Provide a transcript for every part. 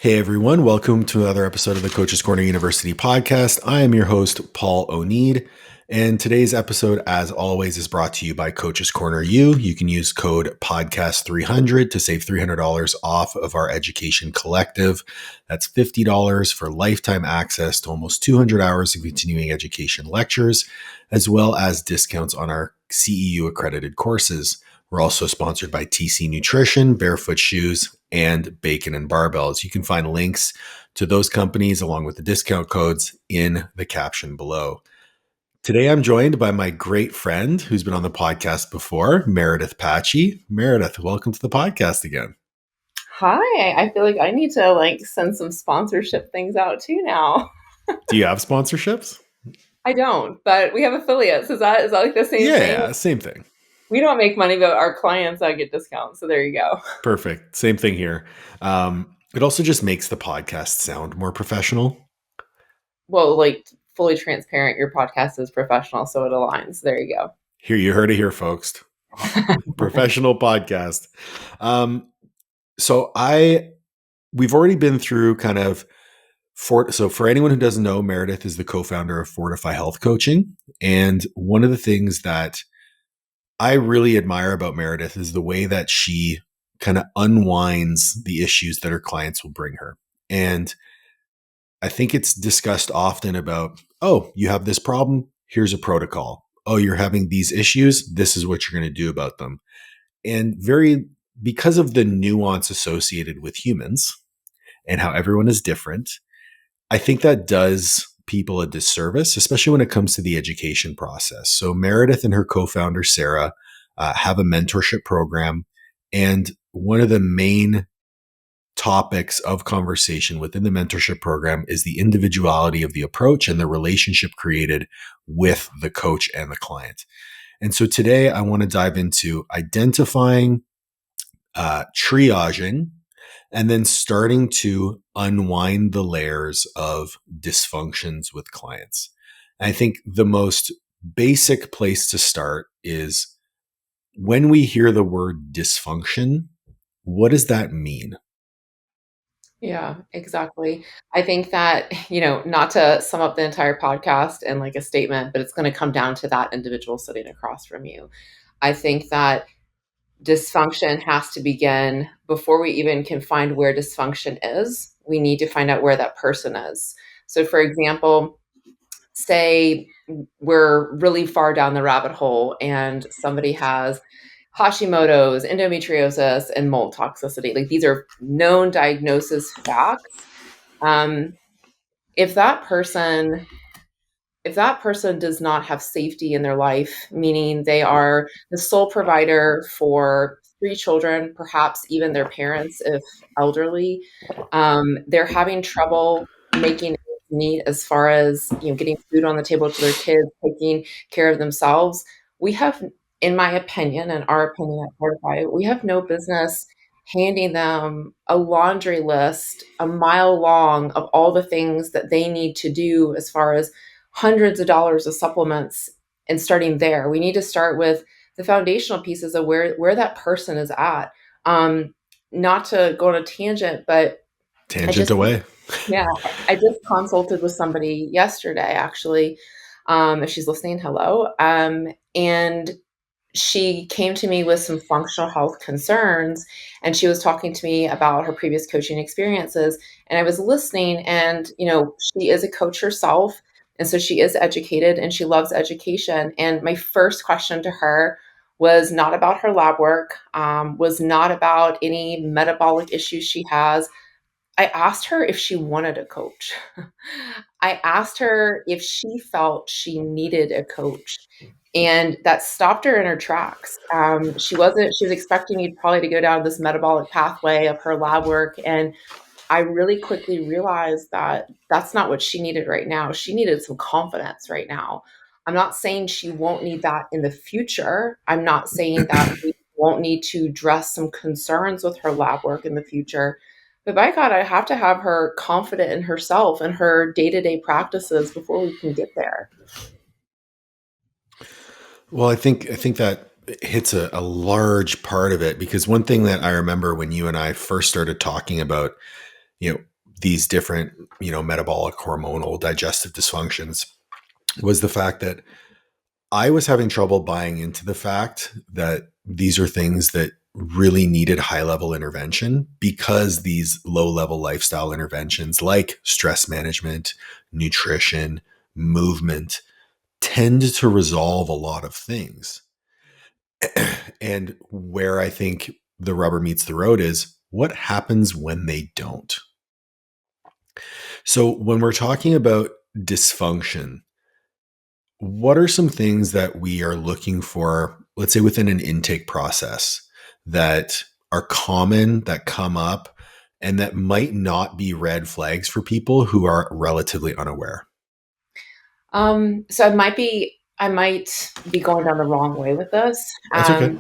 Hey everyone, welcome to another episode of the Coach's Corner University podcast. I am your host, Paul Oneid, and today's episode, as always, is brought to you by Coach's Corner U. You can use code podcast300 to save $300 off of our education collective. That's $50 for lifetime access to almost 200 hours of continuing education lectures, as well as discounts on our CEU accredited courses. We're also sponsored by TC Nutrition, Barefoot Shoes, and Bacon and Barbells. You can find links to those companies along with the discount codes in the caption below. Today, I'm joined by my great friend who's been on the podcast before, Meredith Paci. Meredith, welcome to the podcast again. Hi, I feel like I need to send some sponsorship things out too now. Do you have sponsorships? I don't, but we have affiliates. Is that like the same thing? Yeah, same thing. We don't make money, but our clients get discounts. So there you go. Perfect. Same thing here. It also just makes the podcast sound more professional. Well, fully transparent, your podcast is professional, so it aligns. There you go. Here, you heard it here, folks. Professional podcast. We've already been through for anyone who doesn't know, Meredith is the co-founder of Fortify Health Coaching. And one of the things that I really admire about Meredith is the way that she kind of unwinds the issues that her clients will bring her. And I think it's discussed often about, oh, you have this problem, here's a protocol. Oh, you're having these issues, this is what you're going to do about them. And because of the nuance associated with humans and how everyone is different, I think that does people a disservice, especially when it comes to the education process. So Meredith and her co-founder, Sarah, have a mentorship program. And one of the main topics of conversation within the mentorship program is the individuality of the approach and the relationship created with the coach and the client. And so today I want to dive into identifying, triaging, and then starting to unwind the layers of dysfunctions with clients. And I think the most basic place to start is when we hear the word dysfunction, what does that mean? Yeah, exactly. I think that, not to sum up the entire podcast in a statement, but it's going to come down to that individual sitting across from you. I think that dysfunction has to begin before we even can find where dysfunction is. We need to find out where that person is. So, for example, say we're really far down the rabbit hole and somebody has Hashimoto's, endometriosis, and mold toxicity. These are known diagnosis facts. If that person does not have safety in their life, meaning they are the sole provider for 3 children, perhaps even their parents if elderly, they're having trouble making ends meet as far as getting food on the table to their kids, taking care of themselves. We have, in my opinion, and our opinion at Fortify, we have no business handing them a laundry list a mile long of all the things that they need to do as far as hundreds of dollars of supplements and starting there. We need to start with the foundational pieces of where that person is at. Not to go on a tangent, but Tangent away. Yeah, I just consulted with somebody yesterday, actually. If she's listening, hello. And she came to me with some functional health concerns, and she was talking to me about her previous coaching experiences. And I was listening, and she is a coach herself, and so she is educated and she loves education. And my first question to her was not about her lab work, was not about any metabolic issues she has. I asked her if she wanted a coach. I asked her if she felt she needed a coach. And that stopped her in her tracks. She was expecting me probably to go down this metabolic pathway of her lab work. And I really quickly realized that that's not what she needed right now. She needed some confidence right now. I'm not saying she won't need that in the future. I'm not saying that we won't need to address some concerns with her lab work in the future. But by God, I have to have her confident in herself and her day-to-day practices before we can get there. Well, I think that hits a large part of it, because one thing that I remember when you and I first started talking about you know, these different, metabolic, hormonal, digestive dysfunctions was the fact that I was having trouble buying into the fact that these are things that really needed high level intervention, because these low level lifestyle interventions like stress management, nutrition, movement tend to resolve a lot of things. And where I think the rubber meets the road is what happens when they don't. So when we're talking about dysfunction, what are some things that we are looking for, let's say within an intake process, that are common, that come up, and that might not be red flags for people who are relatively unaware? So I might be going down the wrong way with this. That's okay.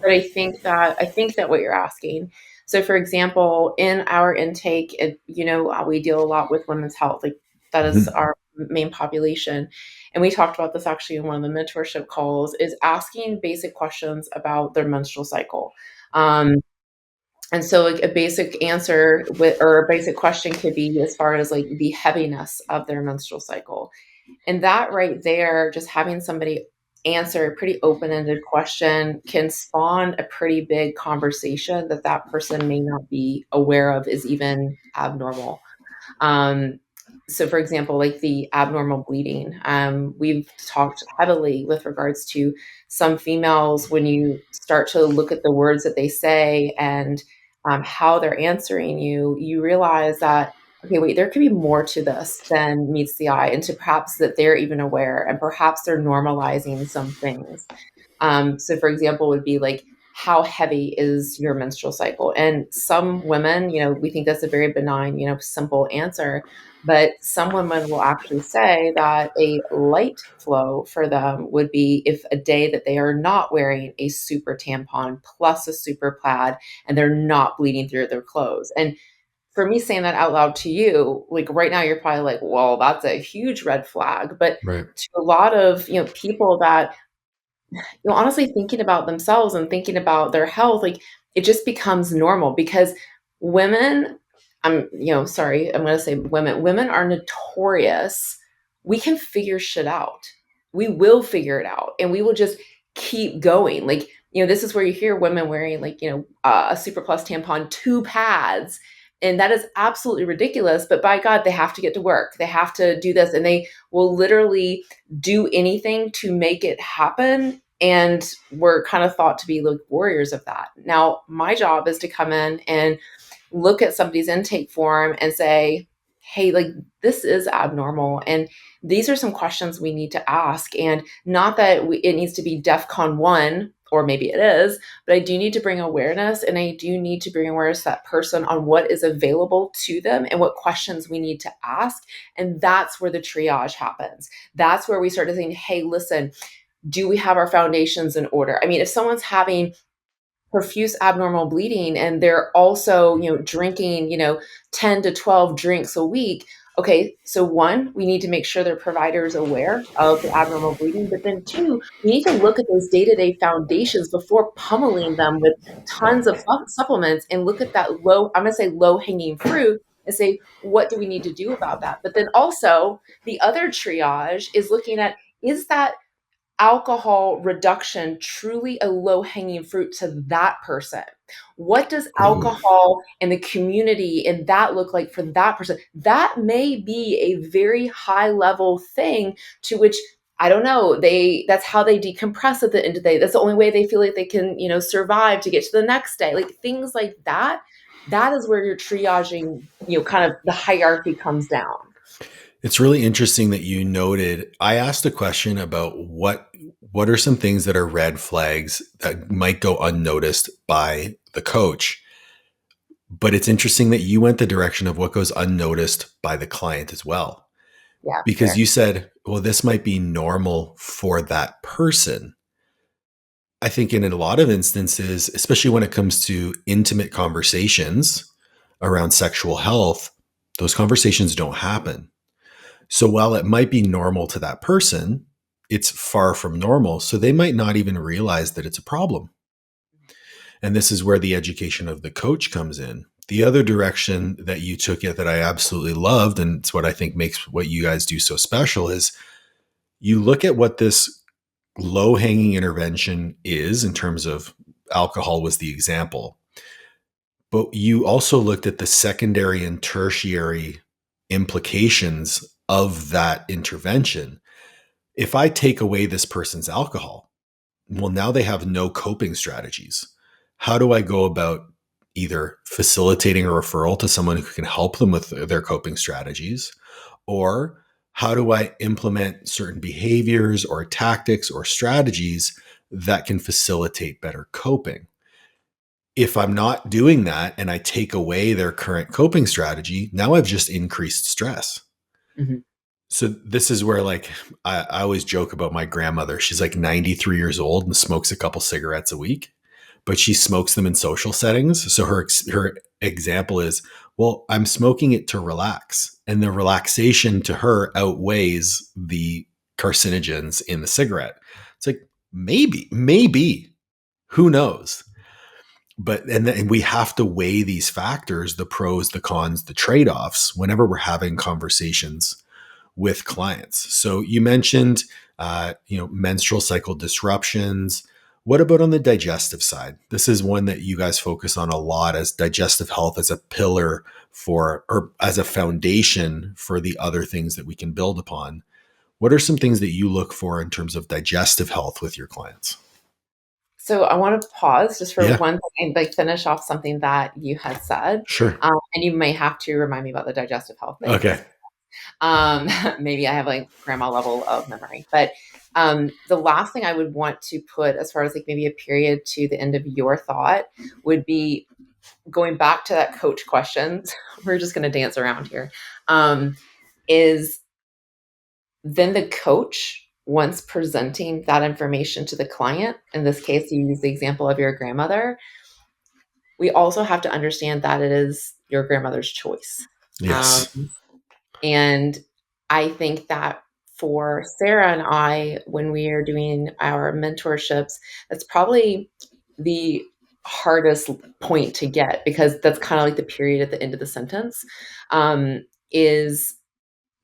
But I think that what you're asking. So for example, in our intake, we deal a lot with women's health. Like that is Mhm. our main population. And we talked about this actually in one of the mentorship calls, is asking basic questions about their menstrual cycle. Um, and so like a basic answer or a basic question could be as far as like the heaviness of their menstrual cycle. And that right there, just having somebody answer a pretty open-ended question can spawn a pretty big conversation that that person may not be aware of is even abnormal. Um, so, for example, like the abnormal bleeding, we've talked heavily with regards to some females when you start to look at the words that they say and how they're answering you, you realize that, okay, wait, there could be more to this than meets the eye, and to perhaps that they're even aware, and perhaps they're normalizing some things. So, for example, would be like, how heavy is your menstrual cycle? And some women, we think that's a very benign, simple answer. But some women will actually say that a light flow for them would be if a day that they are not wearing a super tampon plus a super plaid and they're not bleeding through their clothes. And for me saying that out loud to you, like right now, you're probably like, well, that's a huge red flag. But Right. to a lot of, people that honestly thinking about themselves and thinking about their health, like it just becomes normal because women, sorry, I'm going to say women are notorious. We can figure shit out. We will figure it out and we will just keep going. Like, this is where you hear women wearing like, a super plus tampon, two pads. And that is absolutely ridiculous. But by God, they have to get to work. They have to do this and they will literally do anything to make it happen, and we're kind of thought to be like warriors of that. Now, my job is to come in and look at somebody's intake form and say, hey, like this is abnormal. And these are some questions we need to ask. And not that it needs to be DEF CON 1, or maybe it is, but I do need to bring awareness, and I do need to bring awareness to that person on what is available to them and what questions we need to ask. And that's where the triage happens. That's where we start to think, hey, listen, do we have our foundations in order? I mean, if someone's having profuse abnormal bleeding and they're also, drinking, 10 to 12 drinks a week, okay, so one, we need to make sure their provider is aware of the abnormal bleeding, but then two, we need to look at those day-to-day foundations before pummeling them with tons of supplements and look at that I'm going to say low hanging fruit and say, what do we need to do about that? But then also the other triage is looking at, is that alcohol reduction truly a low hanging fruit to that person? What does Ooh. alcohol and the community and that look like for that person? That may be a very high level thing to which, I don't know, that's how they decompress at the end of the day. That's the only way they feel like they can, survive to get to the next day. Like things like that. That is where your triaging, kind of the hierarchy comes down. It's really interesting that you noted. I asked a question about what are some things that are red flags that might go unnoticed by the coach. But it's interesting that you went the direction of what goes unnoticed by the client as well. Yeah, Because fair. you said, well, this might be normal for that person. I think in a lot of instances, especially when it comes to intimate conversations around sexual health, those conversations don't happen. So while it might be normal to that person, it's far from normal. So they might not even realize that it's a problem. And this is where the education of the coach comes in The other direction that you took it that I absolutely loved, and it's what I think makes what you guys do so special, is you look at what this low hanging intervention is in terms of alcohol was the example, but you also looked at the secondary and tertiary implications of that intervention. If I take away this person's alcohol, well, now they have no coping strategies. How do I go about either facilitating a referral to someone who can help them with their coping strategies? Or how do I implement certain behaviors or tactics or strategies that can facilitate better coping? If I'm not doing that and I take away their current coping strategy, now I've just increased stress. Mhm. So this is where, like, I always joke about my grandmother. She's like 93 years old and smokes a couple cigarettes a week, but she smokes them in social settings. So her example is, well, I'm smoking it to relax, and the relaxation to her outweighs the carcinogens in the cigarette. It's like, maybe, who knows? But and then we have to weigh these factors, the pros, the cons, the trade-offs, whenever we're having conversations with clients. So you mentioned, menstrual cycle disruptions. What about on the digestive side? This is one that you guys focus on a lot, as digestive health as a pillar for, or as a foundation for the other things that we can build upon. What are some things that you look for in terms of digestive health with your clients? So I want to pause just for Yeah, one second, like finish off something that you had said. sure. And you may have to remind me about the digestive health thing Okay. because maybe I have like grandma level of memory. But the last thing I would want to put as far as like maybe a period to the end of your thought would be going back to that coach questions. We're just going to dance around here. Is then the coach, once presenting that information to the client, in this case, you use the example of your grandmother, we also have to understand that it is your grandmother's choice. Um, Yes. and I think that for Sarah and I, when we are doing our mentorships, that's probably the hardest point to get because that's kind of like the period at the end of the sentence. Is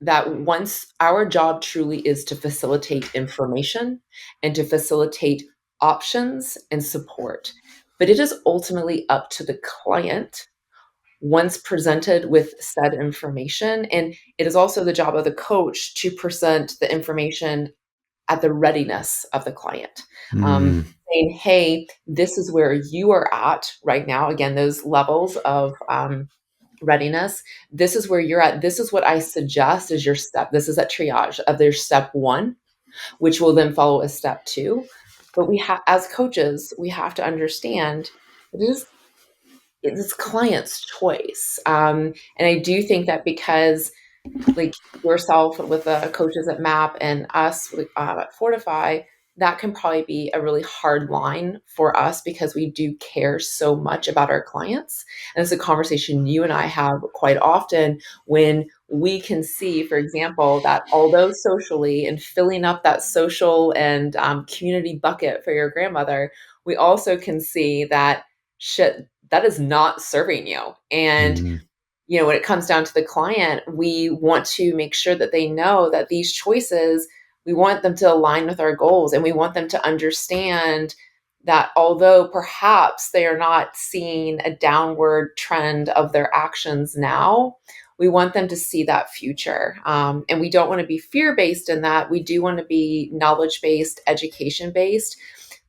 that once our job truly is to facilitate information and to facilitate options and support, but it is ultimately up to the client once presented with said information. And it is also the job of the coach to present the information at the readiness of the client. Mm, Saying, hey, this is where you are at right now. Again, those levels of readiness. This is where you're at. This is what I suggest is your step. This is a triage of their step one, which will then follow a step two. But we have, as coaches, we have to understand it is it's client's choice. And I do think that because like yourself with the coaches at MAP and us at Fortify, that can probably be a really hard line for us because we do care so much about our clients. And it's a conversation you and I have quite often when we can see, for example, that although socially and filling up that social and community bucket for your grandmother, we also can see that shit that is not serving you. And mm, when it comes down to the client, we want to make sure that they know that these choices, we want them to align with our goals and we want them to understand that although perhaps they are not seeing a downward trend of their actions now, we want them to see that future. And we don't want to be fear based in that. We do want to be knowledge based, education based,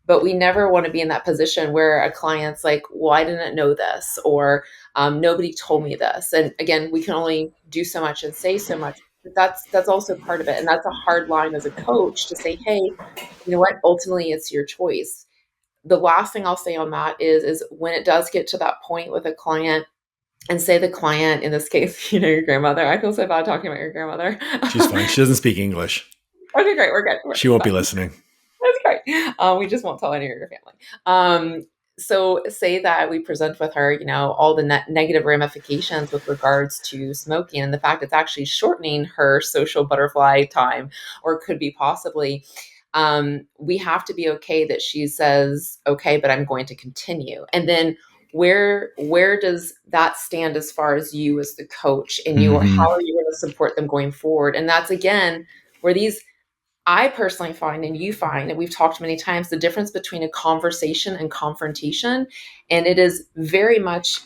but we never want to be in that position where a client's like, well, I didn't know this, or nobody told me this. And again, we can only do so much and say so much, but that's also part of it. And that's a hard line as a coach to say, hey, you know what, ultimately it's your choice. The last thing I'll say on that is when it does get to that point with a client, and say the client, in this case, your grandmother, I feel so bad talking about your grandmother. she's fine. She doesn't speak English. Okay, great, we're good. She won't be listening. That's great. We just won't tell any of your family. So say that we present with her, all the negative ramifications with regards to smoking and the fact it's actually shortening her social butterfly time, or could be possibly. We have to be okay that she says, okay, but I'm going to continue. And then where does that stand as far as you as the coach, and you, Mm-hmm. how are you going to support them going forward? And that's again where these, I personally find, and you find, and we've talked many times, the difference between a conversation and confrontation. And it is very much,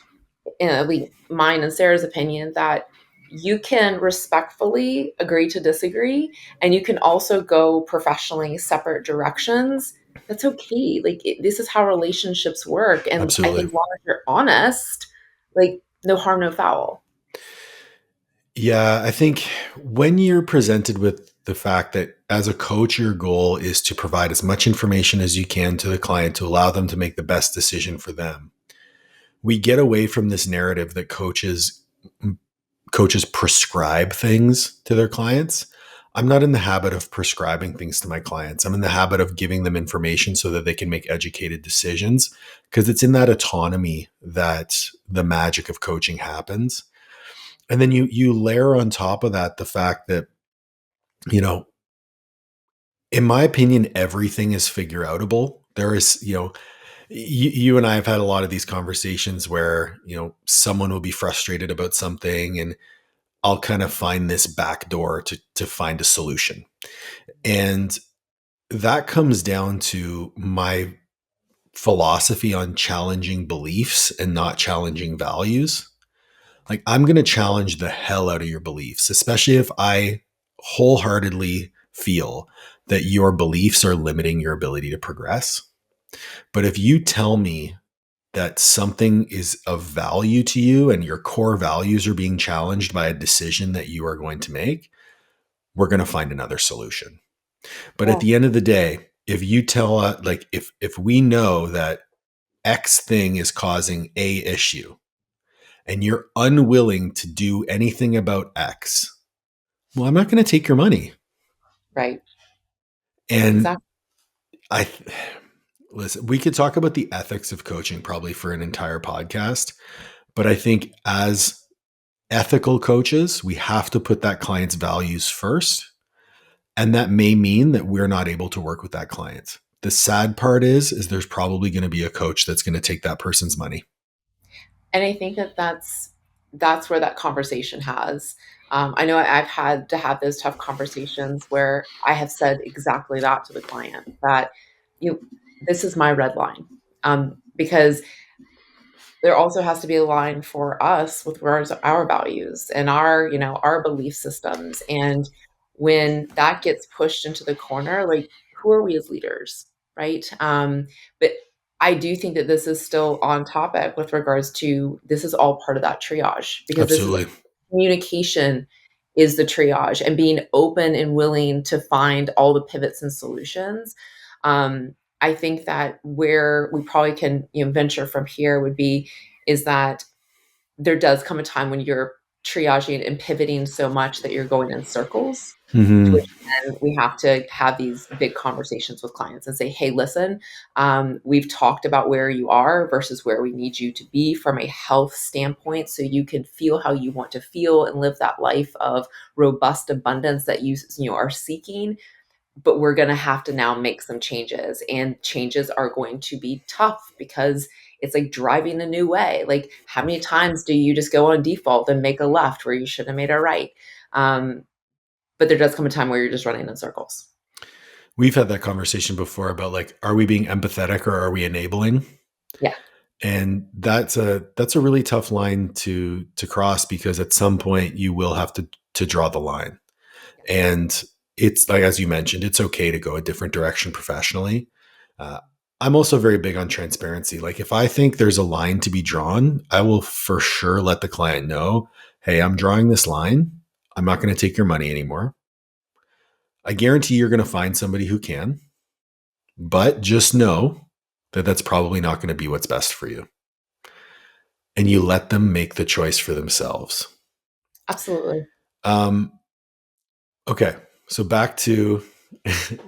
in at least mine and Sarah's opinion, that you can respectfully agree to disagree, and you can also go professionally separate directions. That's okay. Like this is how relationships work. And I Absolutely. think as long as you're honest, like no harm, no foul. Yeah, I think when you're presented with the fact that as a coach, your goal is to provide as much information as you can to the client to allow them to make the best decision for them, we get away from this narrative that coaches prescribe things to their clients. I'm not in the habit of prescribing things to my clients. I'm in the habit of giving them information so that they can make educated decisions, because it's in that autonomy that the magic of coaching happens. And then you layer on top of that the fact that, you know, in my opinion, everything is figure outable. There is, you and I have had a lot of these conversations where, someone will be frustrated about something and I'll kind of find this back door to find a solution. And that comes down to my philosophy on challenging beliefs and not challenging values. Like, I'm going to challenge the hell out of your beliefs, especially if I wholeheartedly feel that your beliefs are limiting your ability to progress. But if you tell me that something is of value to you and your core values are being challenged by a decision that you are going to make, we're going to find another solution. But at Yeah. the end of the day, if you tell us, like, if we know that X thing is causing A issue and you're unwilling to do anything about X, well, I'm not going to take your money. Right. And Exactly. I listen, we could talk about the ethics of coaching probably for an entire podcast, but I think as ethical coaches, we have to put that client's values first. And that may mean that we're not able to work with that client. The sad part is there's probably going to be a coach that's going to take that person's money. And I think that that's where that conversation has. I know I've had to have those tough conversations where I have said exactly that to the client, that you, this is my red line, because there also has to be a line for us with regards to our values and our, our belief systems. And when that gets pushed into the corner, like, who are we as leaders, right? But I do think that this is still on topic with regards to, this is all part of that triage, because this is, Absolutely. communication is the triage, and being open and willing to find all the pivots and solutions. I think that where we probably can, venture from here would be, is that there does come a time when you're triaging and pivoting so much that you're going in circles, to Mm-hmm. which then we have to have these big conversations with clients and say, hey, listen, we've talked about where you are versus where we need you to be from a health standpoint, so you can feel how you want to feel and live that life of robust abundance that you are seeking. But we're going to have to now make some changes, and changes are going to be tough, because it's like driving a new way. Like, how many times do you just go on default and make a left where you should have made a right? um, but there does come a time where you're just running in circles. We've had that conversation before about, like, are we being empathetic or are we enabling? Yeah. And that's a really tough line to cross, because at some point you will have to draw the line. And it's like, as you mentioned, it's okay to go a different direction professionally. Uh, I'm also very big on transparency. Like, if I think there's a line to be drawn, I will for sure let the client know, hey, I'm drawing this line. I'm not going to take your money anymore. I guarantee you're going to find somebody who can, but just know that that's probably not going to be what's best for you. And you let them make the choice for themselves. Absolutely. Um, okay, so back to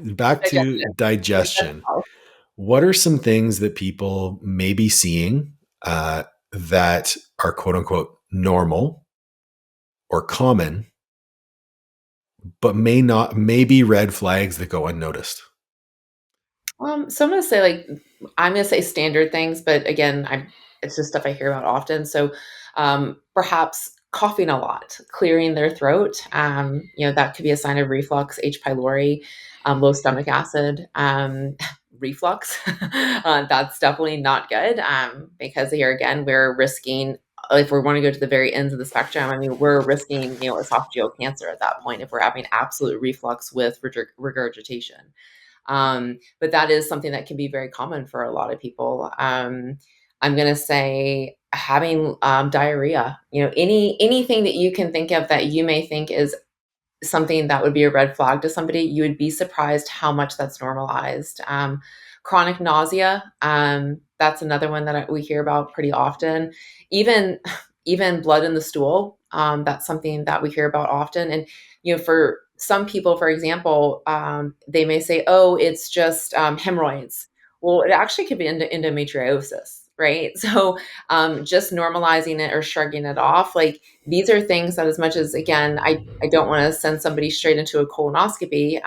back to Digestion. digestion. What are some things that people may be seeing that are quote unquote normal or common, but may be red flags that go unnoticed? So I'm gonna say, like, I'm gonna say standard things, but again, it's just stuff I hear about often. So perhaps coughing a lot, clearing their throat, that could be a sign of reflux, H. pylori, low stomach acid, reflux. That's definitely not good, because here again, we're risking, if we want to go to the very ends of the spectrum, I mean, we're risking, esophageal cancer at that point if we're having absolute reflux with regurgitation. But that is something that can be very common for a lot of people. I'm going to say having diarrhea, anything that you can think of that you may think is something that would be a red flag to somebody, you would be surprised how much that's normalized. Chronic nausea, that's another one that we hear about pretty often. Even even blood in the stool, that's something that we hear about often. And for some people, for example, they may say, "Oh, it's just hemorrhoids." Well, it actually could be endometriosis, right? So just normalizing it or shrugging it off, like these are things that, as much as, again, I don't want to send somebody straight into a colonoscopy,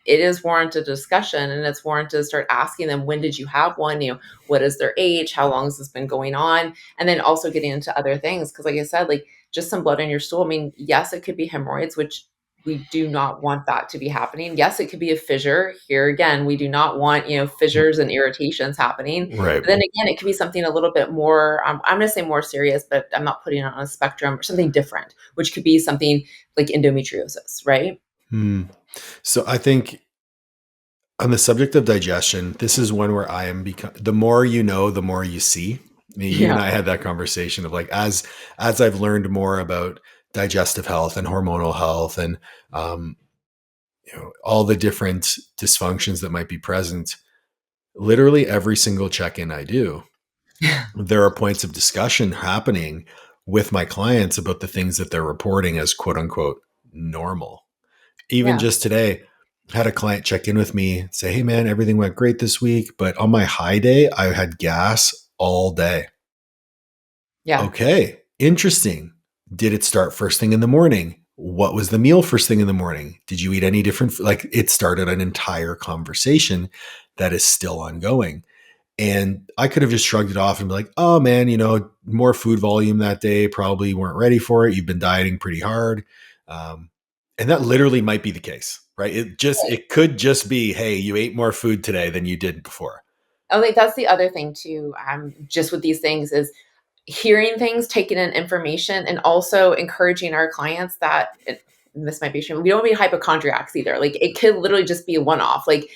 it is warranted discussion, and it's warranted to start asking them, when did you have one? What is their age? How long has this been going on? And then also getting into other things. Because like I said, like just some blood in your stool. I mean, yes, it could be hemorrhoids, which we do not want that to be happening. Yes, it could be a fissure. Here again, we do not want, fissures and irritations happening. Right. But then again, it could be something a little bit more, I'm going to say more serious, but I'm not putting it on a spectrum, or something different, which could be something like endometriosis, right? Hmm. So I think on the subject of digestion, this is one where I am the more you know, the more you see. I mean, you and Yeah. I had that conversation of like, as I've learned more about digestive health and hormonal health and um, all the different dysfunctions that might be present, literally every single check-in I do, there are points of discussion happening with my clients about the things that they're reporting as quote unquote normal. Even Yeah. just today, had a client check in with me, say, "Hey man, everything went great this week, but on my high day, I had gas all day." Yeah. Okay, interesting. Did it start first thing in the morning? What was the meal first thing in the morning? Did you eat any different? Like it started an entire conversation that is still ongoing. And I could have just shrugged it off and be like, "Oh man, more food volume that day, probably weren't ready for it. You've been dieting pretty hard." Um, and that literally might be the case, right? It could just be, "Hey, you ate more food today than you did before." I think that's the other thing too, just with these things, is hearing things, taking in information, and also encouraging our clients that this might be true. We don't want to be hypochondriacs either. Like it could literally just be a one-off. Like,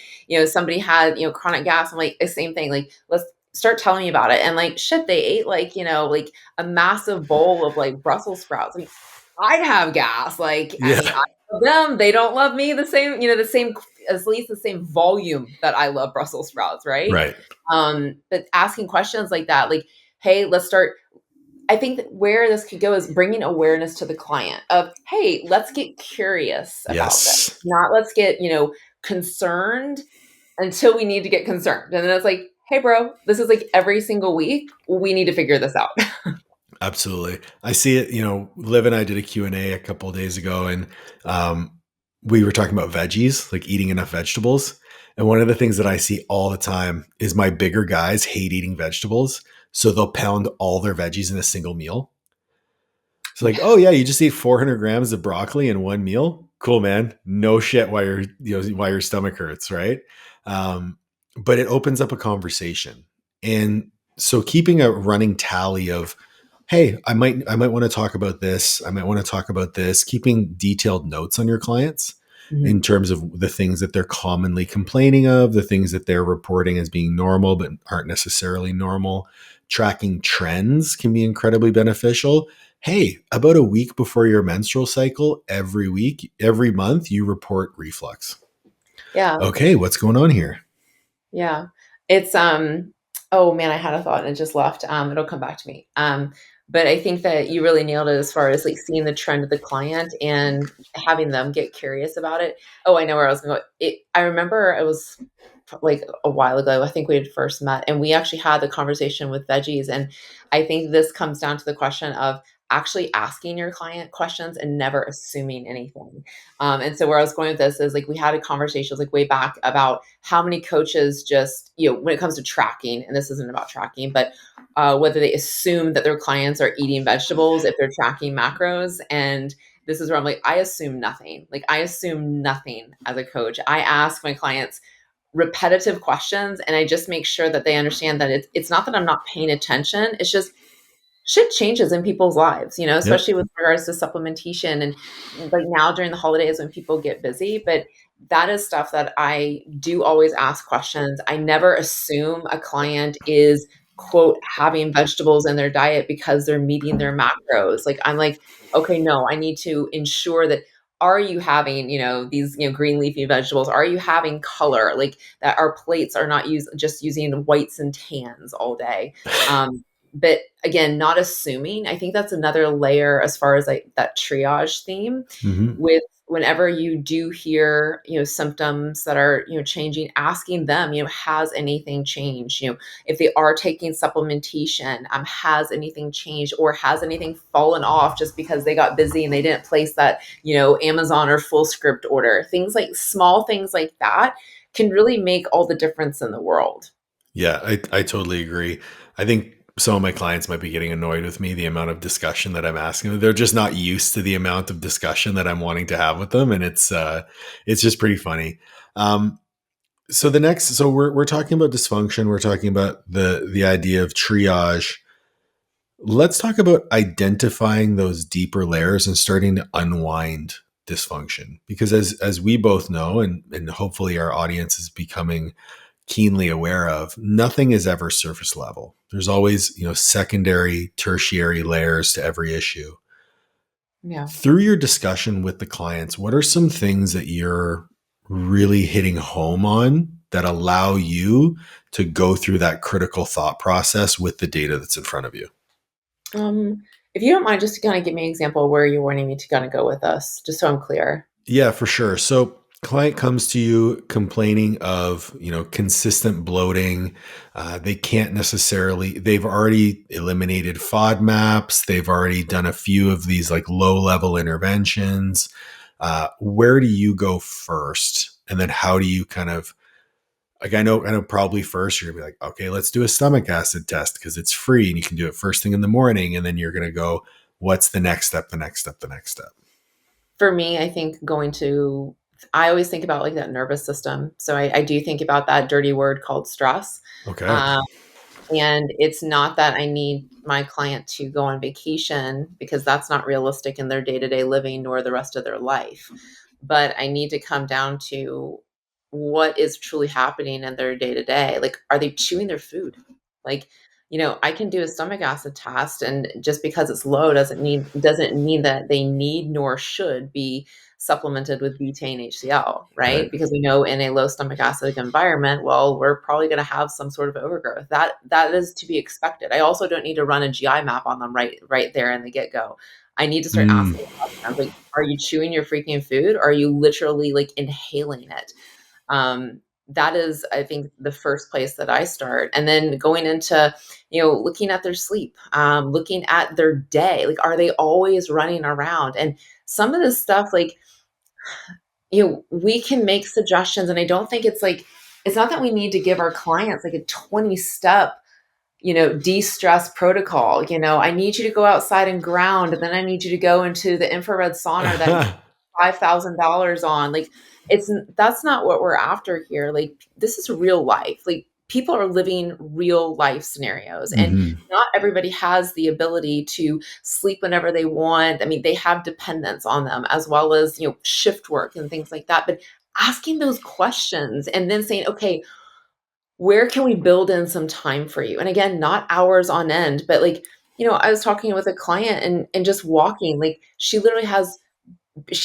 somebody had, chronic gas. I'm like, the same thing. Like, let's start telling me about it. And like, shit, they ate like, like a massive bowl of like Brussels sprouts. I mean, I'd have gas. Like, I mean, Yeah, I love them. They don't love me the same, the same, at least the same volume that I love Brussels sprouts, right? right. But asking questions like that, like, hey, let's start. I think that where this could go is bringing awareness to the client of, hey, let's get curious about this. Yes. Not let's get, concerned until we need to get concerned. And then it's like, hey, bro, this is like every single week. We need to figure this out. Absolutely. I see it, Liv and I did a Q&A a couple of days ago and um, we were talking about veggies, like eating enough vegetables. And one of the things that I see all the time is my bigger guys hate eating vegetables. So they'll pound all their veggies in a single meal. It's like, Yeah. "Oh yeah, you just eat 400 grams of broccoli in one meal. Cool, man. No shit why your stomach hurts, right?" Um, but it opens up a conversation. And so keeping a running tally of, "Hey, I might want to talk about this. I might want to talk about this." Keeping detailed notes on your clients Mhm. in terms of the things that they're commonly complaining of, the things that they're reporting as being normal but aren't necessarily normal. Tracking trends can be incredibly beneficial. "Hey, about a week before your menstrual cycle, every week, every month, you report reflux." Yeah. Okay, what's going on here? Yeah. It's oh man, I had a thought and it just left. It'll come back to me. But I think that you really nailed it as far as like seeing the trend of the client and having them get curious about it. Oh, I know where I was going. I remember it was like a while ago. I think we had first met and we actually had the conversation with veggies. And I think this comes down to the question of actually asking your client questions and never assuming anything. And so where I was going with this is like we had a conversation like way back about how many coaches just, when it comes to tracking, and this isn't about tracking, but whether they assume that their clients are eating vegetables if they're tracking macros. And this is where I'm like, I assume nothing. Like I assume nothing as a coach. I ask my clients repetitive questions and I just make sure that they understand that it's not that I'm not paying attention. It's just shit changes in people's lives, Yep. especially with regards to supplementation and like now during the holidays when people get busy. But that is stuff that I do always ask questions. I never assume a client is, quote, having vegetables in their diet because they're meeting their macros. Like, I'm like, okay, no, I need to ensure that are you having, these, green leafy vegetables? Are you having color? Like that our plates are not just using whites and tans all day. But again, not assuming. I think that's another layer as far as like that triage theme Hmm. with whenever you do hear, symptoms that are, changing, asking them, has anything changed? If they are taking supplementation, has anything changed or has anything fallen off just because they got busy and they didn't place that, Amazon or full script order. Things like small things like that can really make all the difference in the world. Yeah, I totally agree. I think some of my clients might be getting annoyed with me, the amount of discussion that I'm asking them. They're just not used to the amount of discussion that I'm wanting to have with them. And it's just pretty funny. Um, so we're talking about dysfunction. We're talking about the idea of triage. Let's talk about identifying those deeper layers and starting to unwind dysfunction. Because as we both know, and hopefully our audience is becoming keenly aware of, nothing is ever surface level. There's always, secondary, tertiary layers to every issue. Yeah. Through your discussion with the clients, what are some things that you're really hitting home on that allow you to go through that critical thought process with the data that's in front of you? Um, if you don't mind, just to kind of give me an example of where you're wanting me to kind of go with us, just so I'm clear. Yeah, for sure. So client comes to you complaining of, consistent bloating. They can't necessarily, they've already eliminated FODMAPs. They've already done a few of these like low level interventions. Where do you go first? And then how do you kind of, like, I know probably first you're gonna be like, okay, let's do a stomach acid test because it's free and you can do it first thing in the morning. And then you're going to go, what's the next step, the next step, the next step? For me, I think I always think about like that nervous system. So I do think about that dirty word called stress. Okay. Um, and it's not that I need my client to go on vacation because that's not realistic in their day to day living nor the rest of their life. But I need to come down to what is truly happening in their day to day. Like, are they chewing their food? Like, I can do a stomach acid test, and just because it's low doesn't mean that they need nor should be supplemented with betaine HCl, Right. right? Because we know in a low stomach acid environment, well, we're probably going to have some sort of overgrowth. That is to be expected. I also don't need to run a GI map on them right there in the get go. I need to start Mm. asking questions like, are you chewing your freaking food? Or are you literally like inhaling it? That is, I think, the first place that I start. And then going into, looking at their sleep, looking at their day. Like, are they always running around? And some of this stuff, like, we can make suggestions. And I don't think it's not that we need to give our clients like a 20-step de-stress protocol. I need you to go outside and ground, and then I need you to go into the infrared sauna that $5,000 on. Like, that's not what we're after here. Like, this is real life. Like, people are living real life scenarios, and Hmm. not everybody has the ability to sleep whenever they want. I mean, they have dependence on them as well as, shift work and things like that. But asking those questions and then saying, okay, where can we build in some time for you? And again, not hours on end, but like, I was talking with a client and just walking, like she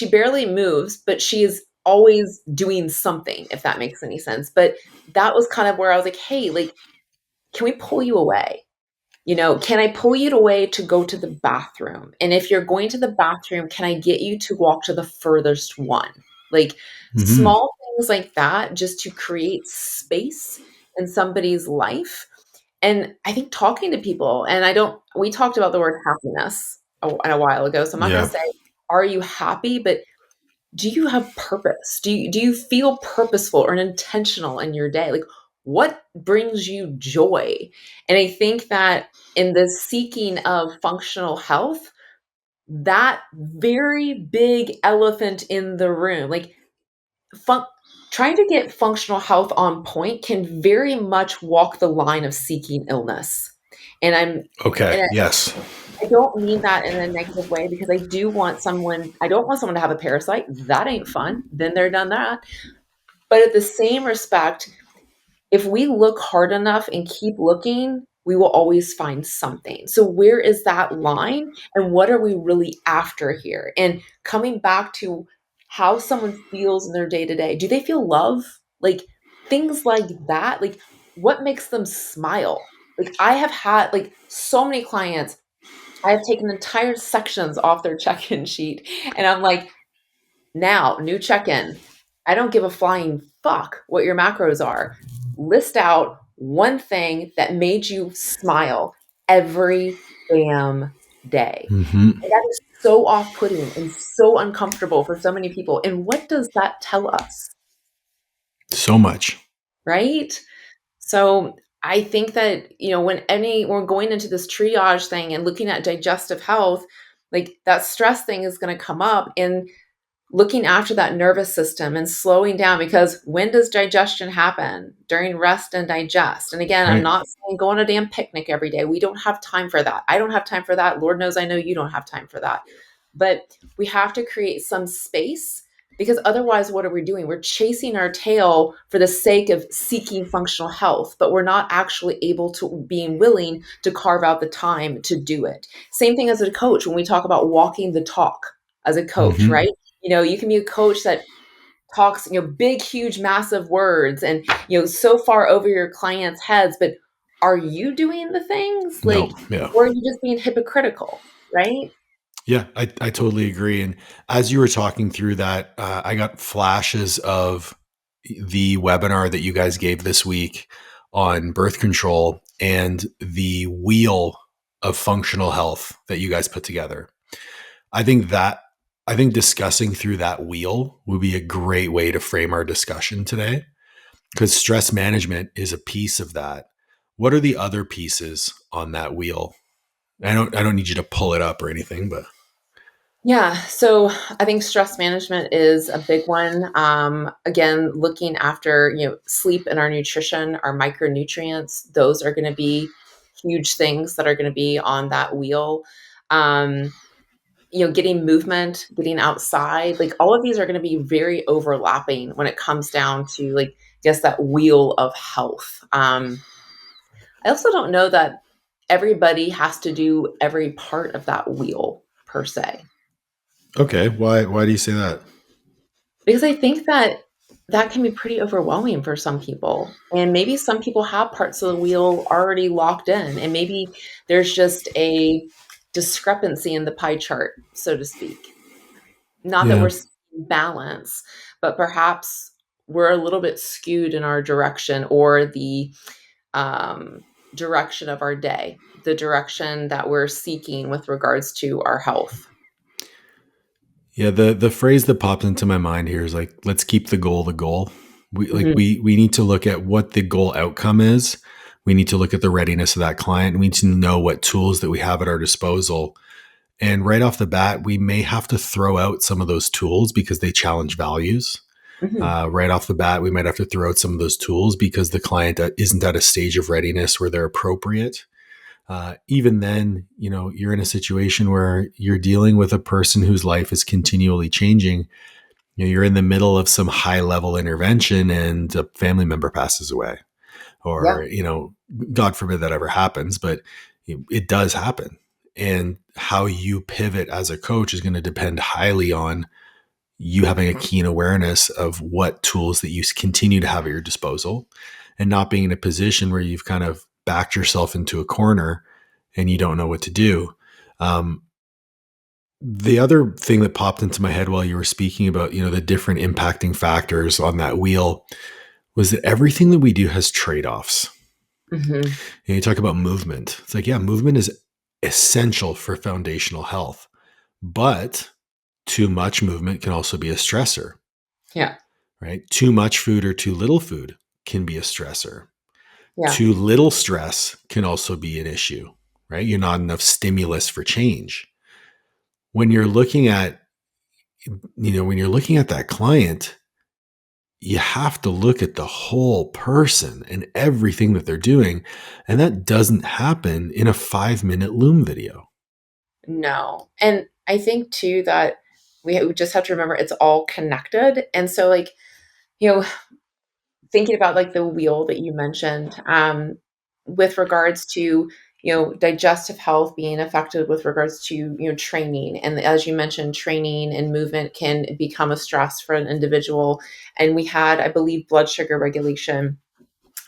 barely moves, but she is always doing something, if that makes any sense. But that was kind of where I was like, hey, like, can we pull you away? Can I pull you away to go to the bathroom? And if you're going to the bathroom, can I get you to walk to the furthest one? Like Hmm. small things like that, just to create space in somebody's life. And I think talking to people, and we talked about the word happiness. a while ago. So I'm not going Yeah. to say, are you happy? But do you have purpose? Do you feel purposeful or intentional in your day? Like, what brings you joy? And I think that in the seeking of functional health, that very big elephant in the room, like fun- trying to get functional health on point can very much walk the line of seeking illness. And I'm Okay. and Yes. I don't mean that in a negative way because I don't want someone to have a parasite. That ain't fun. Been there, done that. But at the same respect, if we look hard enough and keep looking, we will always find something. So, where is that line? And what are we really after here? And coming back to how someone feels in their day to day, do they feel love? Like things like that. Like, what makes them smile? Like, I have had like so many clients, I have taken entire sections off their check in sheet. And I'm like, now, new check-in. I don't give a flying fuck what your macros are. List out one thing that made you smile every damn day. Hmm. And that is so off-putting and so uncomfortable for so many people. And what does that tell us, So much. right? So I think that, when we're going into this triage thing and looking at digestive health, like that stress thing is going to come up. And looking after that nervous system and slowing down, because when does digestion happen? During rest and digest. And again, I'm Right. not saying go on a damn picnic every day. We don't have time for that. I don't have time for that. Lord knows I know you don't have time for that. But we have to create some space, because otherwise, what are we doing? We're chasing our tail for the sake of seeking functional health, but we're not actually able to being willing to carve out the time to do it. Same thing as a coach when we talk about walking the talk as a coach, Hmm. right? You can be a coach that talks, big, huge, massive words and, so far over your clients' heads, but are you doing the things No. like, Yeah. or are you just being hypocritical, right? Yeah, I totally agree. And as you were talking through that, I got flashes of the webinar that you guys gave this week on birth control and the wheel of functional health that you guys put together. I think that I think discussing through that wheel would be a great way to frame our discussion today, because stress management is a piece of that. What are the other pieces on that wheel? I don't need you to pull it up or anything, but Yeah, so I think stress management is a big one. Again, looking after, sleep and our nutrition, our micronutrients, those are going to be huge things that are going to be on that wheel. Um, getting movement, getting outside, like all of these are going to be very overlapping when it comes down to like, just that wheel of health. I also don't know that everybody has to do every part of that wheel per se, okay. Why do you say that? because I think that that can be pretty overwhelming for some people. And maybe some people have parts of the wheel already locked in, and maybe there's just a discrepancy in the pie chart, so to speak. Not that Yeah. we're seeking balance, but perhaps we're a little bit skewed in our direction, or the um, direction of our day, the direction that we're seeking with regards to our health. Yeah, the phrase that popped into my mind here is like, let's keep the goal the goal. We like Mhm, we need to look at what the goal outcome is. We need to look at the readiness of that client. We need to know what tools that we have at our disposal. And right off the bat, we may have to throw out some of those tools because they challenge values. mhm. Right off the bat, we might have to throw out some of those tools because the client isn't at a stage of readiness where they're appropriate. Even then, you're in a situation where you're dealing with a person whose life is continually changing. You're in the middle of some high level intervention and a family member passes away, Yeah. or, God forbid that ever happens, but it does happen. And how you pivot as a coach is going to depend highly on you having a keen awareness of what tools that you continue to have at your disposal, and not being in a position where you've kind of backed yourself into a corner and you don't know what to do. Um, the other thing that popped into my head while you were speaking about, the different impacting factors on that wheel, was that everything that we do has trade-offs. Mhm. And you talk about movement. It's like, yeah, movement is essential for foundational health. But too much movement can also be a stressor, Yeah. right? Too much food or too little food can be a stressor. Yeah. Too little stress can also be an issue, right? You're not enough stimulus for change. When you're looking at, when you're looking at that client, you have to look at the whole person and everything that they're doing. And that doesn't happen in a 5-minute Loom video. No. And I think too that we just have to remember it's all connected. And so like, you know, thinking about like the wheel that you mentioned, with regards to, digestive health being affected with regards to, training. And as you mentioned, training and movement can become a stress for an individual. And we had, I believe, blood sugar regulation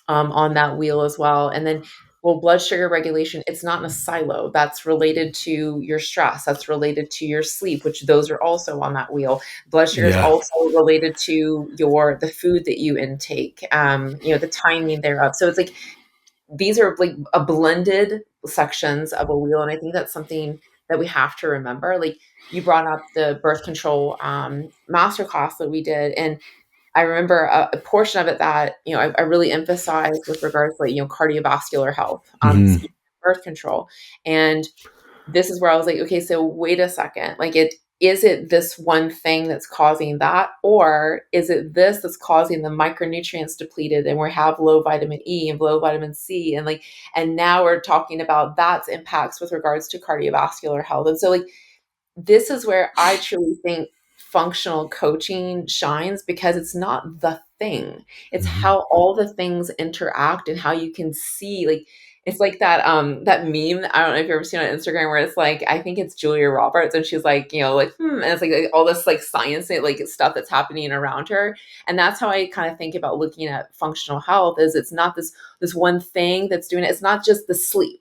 on that wheel as well. And then, well, blood sugar regulation, it's not in a silo. That's related to your stress. That's related to your sleep, which those are also on that wheel. Blood sugar is Yeah. also related to the food that you intake, the timing thereof. So it's like these are like a blended sections of a wheel. And I think that's something that we have to remember. Like you brought up the birth control masterclass that we did. And I remember a portion of it that, I really emphasized with regards to like, cardiovascular health, Hmm. speaking of birth control. And this is where I was like, okay, so wait a second. Like is it this one thing that's causing that? Or is it this that's causing the micronutrients depleted and we have low vitamin E and low vitamin C? And now we're talking about that's impacts with regards to cardiovascular health. And so like this is where I truly think functional coaching shines because it's not the thing. It's Hmm. how all the things interact and how you can see like it's like that meme. I don't know if you've ever seen on Instagram where it's like I think it's Julia Roberts and she's like, and it's like all this like science like stuff that's happening around her. And that's how I kind of think about looking at functional health is it's not this one thing that's doing it. It's not just the sleep.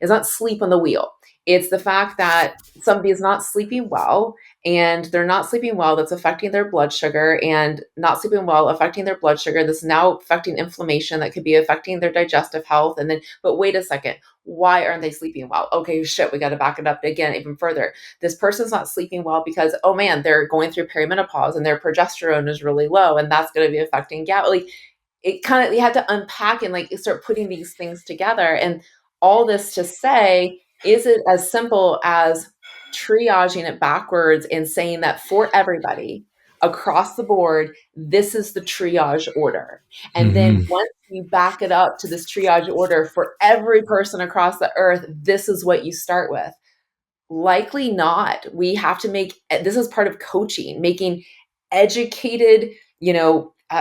It's not sleep on the wheel. It's the fact that somebody is not sleeping well and they're not sleeping well that's affecting their blood sugar and not sleeping well affecting their blood sugar that's now affecting inflammation that could be affecting their digestive health. And then but wait a second, why aren't they sleeping well? Okay, shit, we got to back it up again even further. This person's not sleeping well because oh man, they're going through perimenopause and their progesterone is really low and that's going to be affecting gout. Like it kind of you have to unpack and like start putting these things together. And all this to say, is it as simple as triaging it backwards and saying that for everybody across the board, this is the triage order? And then Hmm. once you back it up to this triage order for every person across the earth, this is what you start with. Likely not. We have to make this is part of coaching, making educated,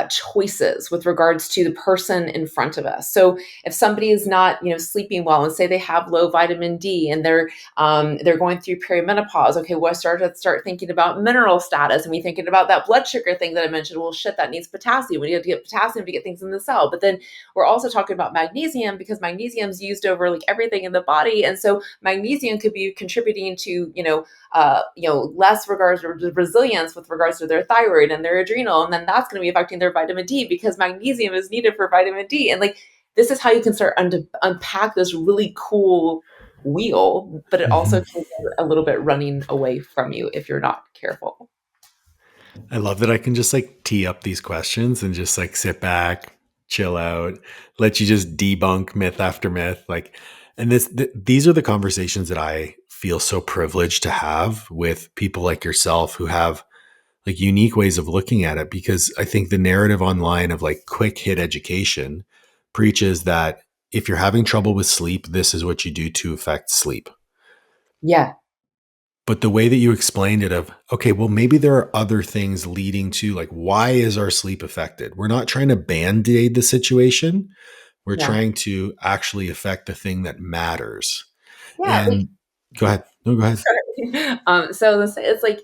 choices with regards to the person in front of us. So if somebody is not, sleeping well, and say they have low vitamin D, and they're going through perimenopause, okay, well, start thinking about mineral status, and we thinking about that blood sugar thing that I mentioned. Well, shit, that needs potassium. We need to get potassium to get things in the cell. But then we're also talking about magnesium because magnesium is used over like everything in the body, and so magnesium could be contributing to less regards to resilience with regards to their thyroid and their adrenal, and then that's going to be affecting their vitamin D because magnesium is needed for vitamin D. And like this is how you can start unpack this really cool wheel, but it also Hmm. can get a little bit running away from you if you're not careful. I love that I can just like tee up these questions and just like sit back, chill out, let you just debunk myth after myth. Like, and these are the conversations that I feel so privileged to have with people like yourself who have like unique ways of looking at it. Because I think the narrative online of like quick hit education preaches that if you're having trouble with sleep, this is what you do to affect sleep. Yeah. But the way that you explained it of, okay, well, maybe there are other things leading to like, why is our sleep affected? We're not trying to band-aid the situation. We're Yeah. trying to actually affect the thing that matters. Yeah. Like And go ahead. No, go ahead. So it's like,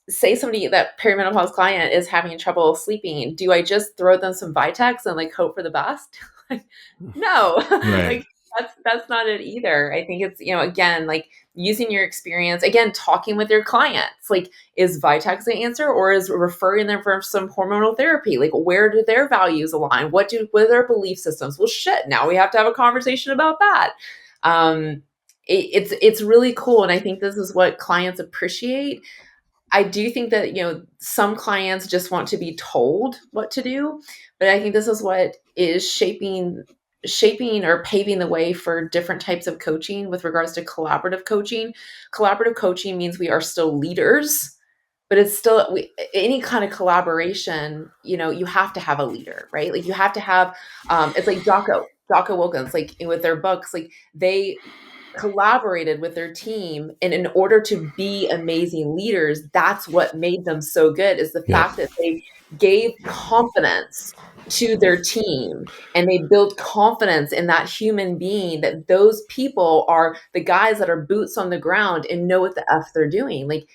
say somebody that perimenopause client is having trouble sleeping. Do I just throw them some Vitex and like hope for the best? Like, no, Right. like that's not it either. I think it's, again, like using your experience, again, talking with your clients, like is Vitex the answer or is referring them for some hormonal therapy? Like where do their values align? What are their belief systems? Well, shit, now we have to have a conversation about that. Um, it's really cool. And I think this is what clients appreciate. I do think that, some clients just want to be told what to do, but I think this is what is shaping or paving the way for different types of coaching with regards to collaborative coaching. Collaborative coaching means we are still leaders, but it's still any kind of collaboration, you have to have a leader, right? Like you have to have, it's like Jocko Wilkins, like with their books, like they collaborated with their team, and in order to be amazing leaders, that's what made them so good, is the Yeah. fact that they gave confidence to their team, and they built confidence in that human being, that those people are the guys that are boots on the ground and know what the F they're doing. Like,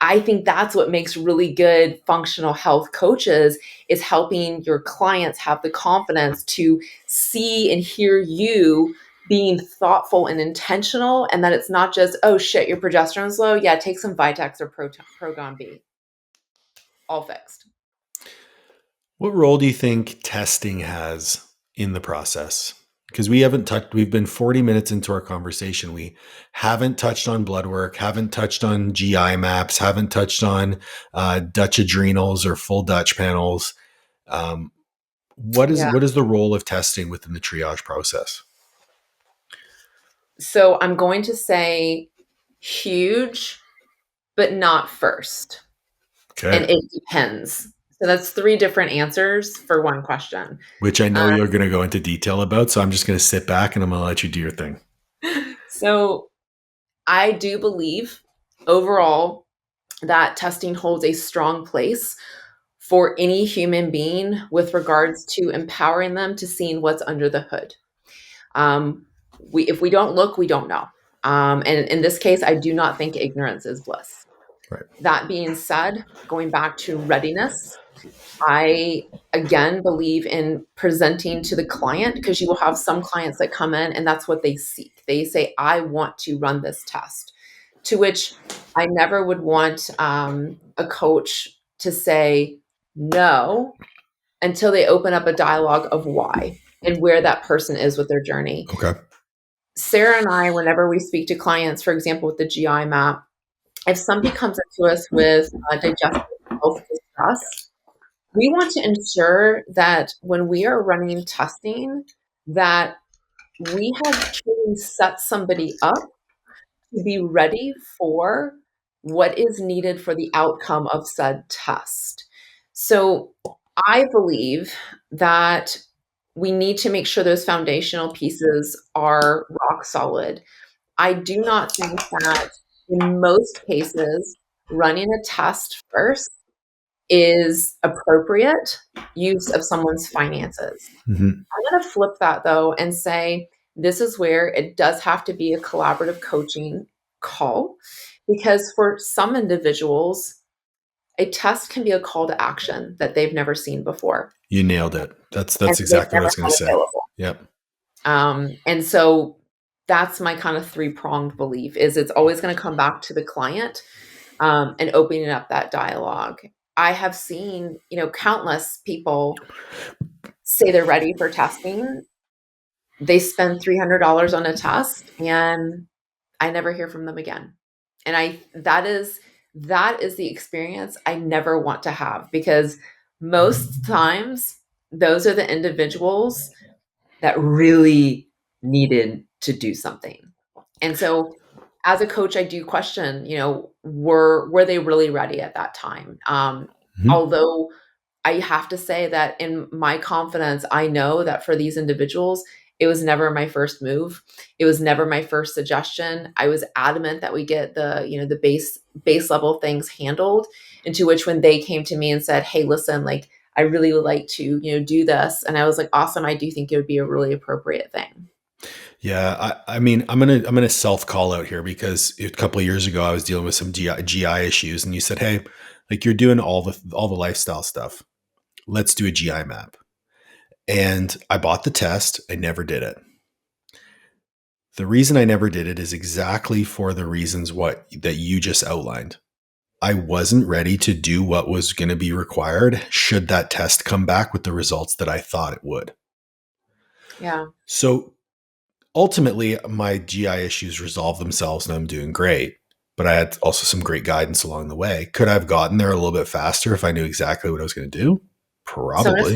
I think that's what makes really good functional health coaches, is helping your clients have the confidence to see and hear you being thoughtful and intentional, and that it's not just, oh shit, your progesterone's low. Yeah, take some Vitex or Progon B. All fixed. What role do you think testing has in the process? Because we've been 40 minutes into our conversation. We haven't touched on blood work, haven't touched on GI maps, haven't touched on Dutch adrenals or full Dutch panels. What Yeah. is the role of testing within the triage process? So I'm going to say huge, but not first. Okay. And it depends. So that's 3 different answers for one question. Which I know you're going to go into detail about. So I'm just going to sit back and I'm going to let you do your thing. So I do believe overall that testing holds a strong place for any human being with regards to empowering them to seeing what's under the hood. If we don't look, we don't know. And in this case, I do not think ignorance is bliss. Right. That being said, going back to readiness, I again believe in presenting to the client, because you will have some clients that come in and that's what they seek. They say, I want to run this test, to which I never would want a coach to say no until they open up a dialogue of why and where that person is with their journey. Okay. Sarah and I, whenever we speak to clients, for example, with the GI map, if somebody comes into us with digestive health distress, we want to ensure that when we are running testing, that we have truly set somebody up to be ready for what is needed for the outcome of said test. So I believe that we need to make sure those foundational pieces are rock solid. I do not think that in most cases, running a test first is appropriate use of someone's finances. Mm-hmm. I'm going to flip that though and say this is where it does have to be a collaborative coaching call, because for some individuals, a test can be a call to action that they've never seen before. You nailed it. That's And exactly what I was going to say. available. Yep. And so that's my kind of 3-pronged belief, is it's always going to come back to the client and opening up that dialogue. I have seen, countless people say they're ready for testing. They spend $300 on a test and I never hear from them again. And that is the experience I never want to have, because most times those are the individuals that really needed to do something. And so as a coach, I do question, were they really ready at that time? Although I have to say that in my confidence, I know that for these individuals, it was never my first move. It was never my first suggestion. I was adamant that we get the base level things handled, into which when they came to me and said, hey, listen, like, I really would like to, do this. And I was like, awesome. I do think it would be a really appropriate thing. Yeah, I mean, I'm gonna self call out here, because a couple of years ago I was dealing with some GI issues, and you said, "Hey, like, you're doing all the lifestyle stuff. Let's do a GI map." And I bought the test. I never did it. The reason I never did it is exactly for the reasons that you just outlined. I wasn't ready to do what was going to be required should that test come back with the results that I thought it would. Yeah. So ultimately my GI issues resolved themselves and I'm doing great. But I had also some great guidance along the way. Could I have gotten there a little bit faster if I knew exactly what I was going to do? So Probably.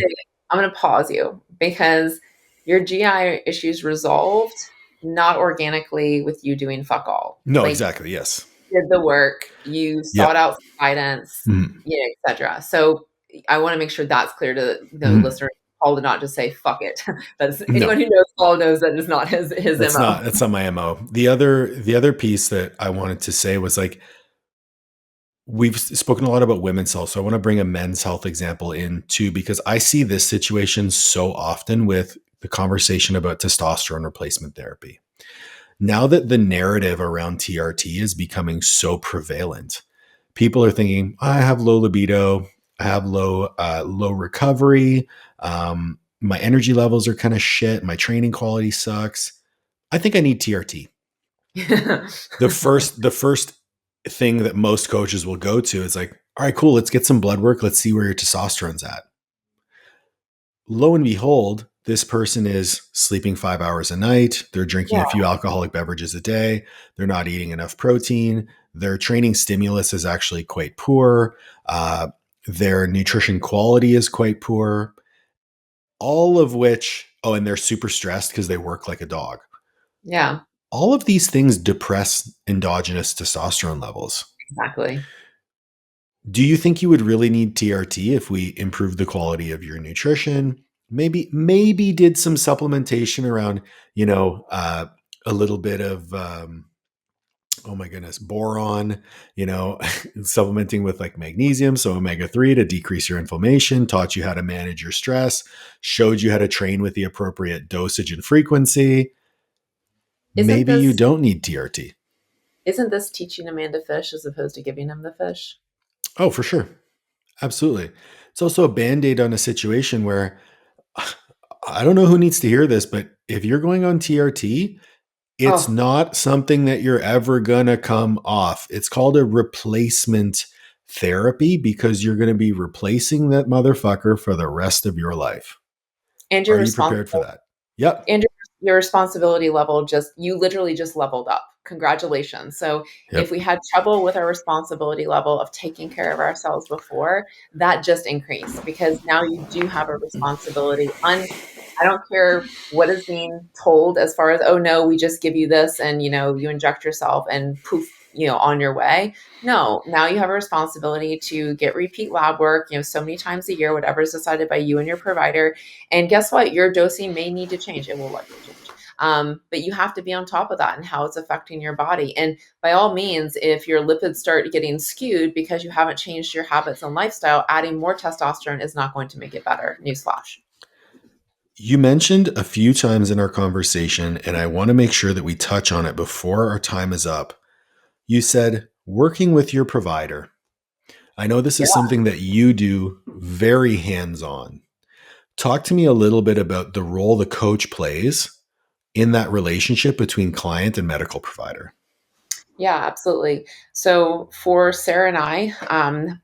I'm going to pause you because your GI issues resolved not organically with you doing fuck all. No, Like exactly. Yes. you did the work, you sought Yep. out guidance, Mhm. etc. So I want to make sure that's clear to the Mhm. listener. Paul did not just say fuck it. That's No, anyone who knows Paul knows that is not his MO. that's not my MO. The other piece that I wanted to say was like we've spoken a lot about women's health, so I want to bring a men's health example in too because I see this situation so often with the conversation about testosterone replacement therapy. Now that the narrative around TRT is becoming so prevalent, people are thinking, I have low libido, I have low recovery, my energy levels are kind of shit, my training quality sucks. I think I need TRT. The first thing that most coaches will go to is like, all right, cool, let's get some blood work, let's see where your testosterone's at. Lo and behold, this person is sleeping 5 hours a night. They're drinking Yeah. a few alcoholic beverages a day. They're not eating enough protein. Their training stimulus is actually quite poor. Their nutrition quality is quite poor. All of which, oh, and they're super stressed because they work like a dog. Yeah, All of these things depress endogenous testosterone levels. exactly. Do you think you would really need TRT if we improved the quality of your nutrition? Maybe did some supplementation around, a little bit of oh my goodness, boron, supplementing with like magnesium, so omega-3 to decrease your inflammation, taught you how to manage your stress, showed you how to train with the appropriate dosage and frequency. Isn't Maybe you this don't need TRT. isn't this teaching a man to fish as opposed to giving him the fish? Oh, for sure. Absolutely. It's also a band-aid on a situation where I don't know who needs to hear this, but if you're going on TRT, it's Oh, not something that you're ever going to come off. It's called a replacement therapy because you're going to be replacing that motherfucker for the rest of your life. and you're Are you prepared for responsible. that? Yep. And your responsibility level just you literally just leveled up. Congratulations. So if Yep. we had trouble with our responsibility level of taking care of ourselves before, that just increased because now you do have a responsibility. I don't care what is being told as far as, oh no, we just give you this and you inject yourself and poof, on your way. No, now you have a responsibility to get repeat lab work, so many times a year, whatever is decided by you and your provider. And guess what? Your dosing may need to change. It will likely change. But you have to be on top of that and how it's affecting your body. And by all means, if your lipids start getting skewed because you haven't changed your habits and lifestyle, adding more testosterone is not going to make it better. Newsflash. You mentioned a few times in our conversation, and I want to make sure that we touch on it before our time is up. You said working with your provider. I know this Yeah. is something that you do very hands on. Talk to me a little bit about the role the coach plays in that relationship between client and medical provider. Yeah, absolutely. So for Sarah and I,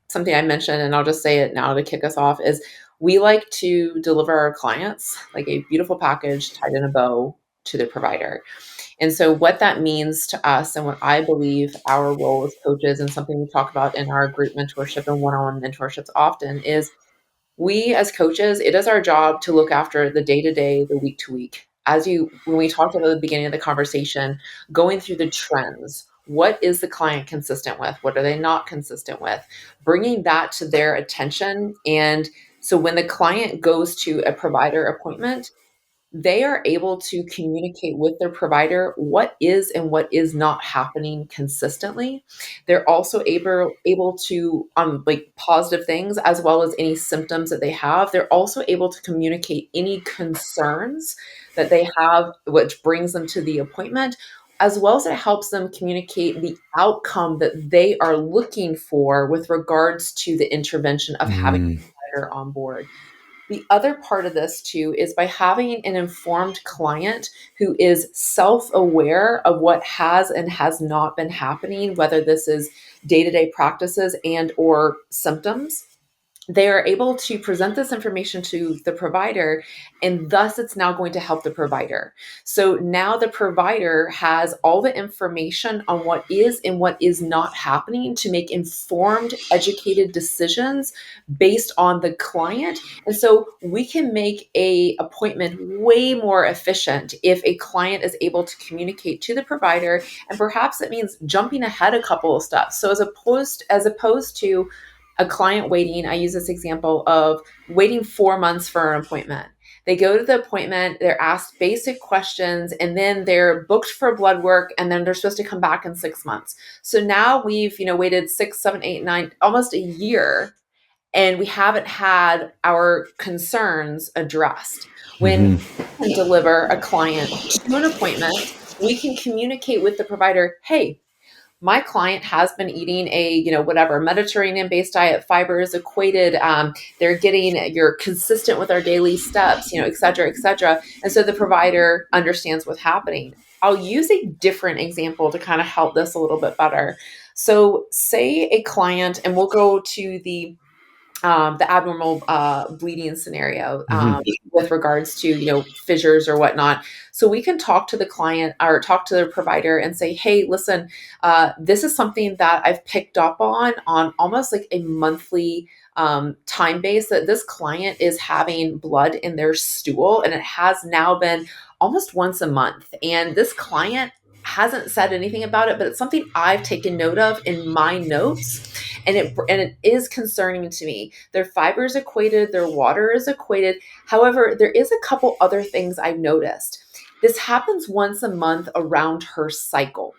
something I mentioned, and I'll just say it now to kick us off, is we like to deliver our clients like a beautiful package tied in a bow to the provider. And so, what that means to us, and what I believe our role as coaches, and something we talk about in our group mentorship and one on one mentorships often, is we as coaches, it is our job to look after the day to day, the week to week. When we talked about the beginning of the conversation, going through the trends, what is the client consistent with? What are they not consistent with? Bringing that to their attention. And so when the client goes to a provider appointment, they are able to communicate with their provider what is and what is not happening consistently. They're also able to like positive things as well as any symptoms that they have. They're also able to communicate any concerns that they have, which brings them to the appointment, as well as it helps them communicate the outcome that they are looking for with regards to the intervention of having Mm, a provider on board. The other part of this too is by having an informed client who is self-aware of what has and has not been happening, whether this is day-to-day practices and or symptoms, they are able to present this information to the provider, and thus it's now going to help the provider. So now the provider has all the information on what is and what is not happening to make informed, educated decisions based on the client. And so we can make a appointment way more efficient if a client is able to communicate to the provider, and perhaps it means jumping ahead a couple of steps. So as opposed to a client waiting, I use this example of waiting 4 months for an appointment. They go to the appointment, they're asked basic questions, and then they're booked for blood work, and then they're supposed to come back in 6 months. So now we've, waited 6, 7, 8, 9, almost a year, and we haven't had our concerns addressed. When Hmm. we can deliver a client to an appointment, we can communicate with the provider, hey, my client has been eating a whatever Mediterranean based diet, fiber is equated, they're getting, you're consistent with our daily steps, et cetera, et cetera. And so the provider understands what's happening. I'll use a different example to kind of help this a little bit better. So say a client, and we'll go to the abnormal bleeding scenario, Hmm. with regards to fissures or whatnot. So we can talk to the client or talk to the provider and say, hey, listen, this is something that I've picked up on almost like a monthly time base, that this client is having blood in their stool, and it has now been almost once a month. And this client hasn't said anything about it, but it's something I've taken note of in my notes, and it is concerning to me. Their fiber is equated, their water is equated. However, there is a couple other things I've noticed. This happens once a month around her cycle.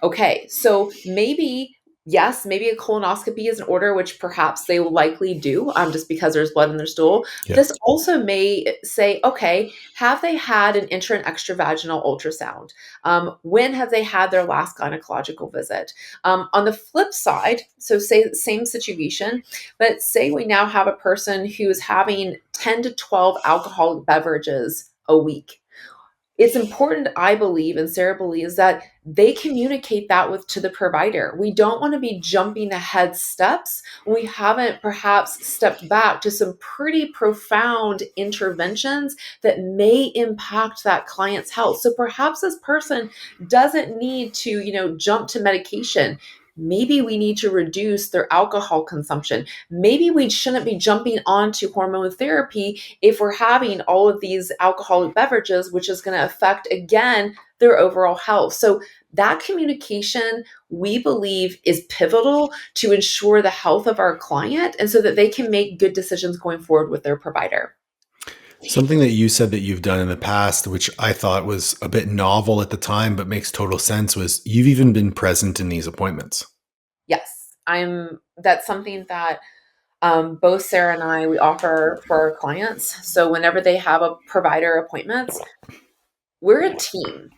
Okay, so maybe, yes, maybe a colonoscopy is in order, which perhaps they will likely do, just because there's blood in their stool. Yeah. This also may say, okay, have they had an intra and extravaginal ultrasound? When have they had their last gynecological visit? On the flip side, so say same situation, but say we now have a person who's having 10 to 12 alcoholic beverages a week. It's important, I believe, and Sarah believes, that they communicate that with to the provider. We don't want to be jumping ahead steps when we haven't perhaps stepped back to some pretty profound interventions that may impact that client's health. So perhaps this person doesn't need to, jump to medication. Maybe we need to reduce their alcohol consumption. Maybe we shouldn't be jumping onto hormone therapy if we're having all of these alcoholic beverages, which is going to affect, again, their overall health. So that communication, we believe, is pivotal to ensure the health of our client, and so that they can make good decisions going forward with their provider. Something that you said that you've done in the past, which I thought was a bit novel at the time, but makes total sense, was you've even been present in these appointments. Yes, that's something that both Sarah and I, we offer for our clients. So whenever they have a provider appointments, we're a team.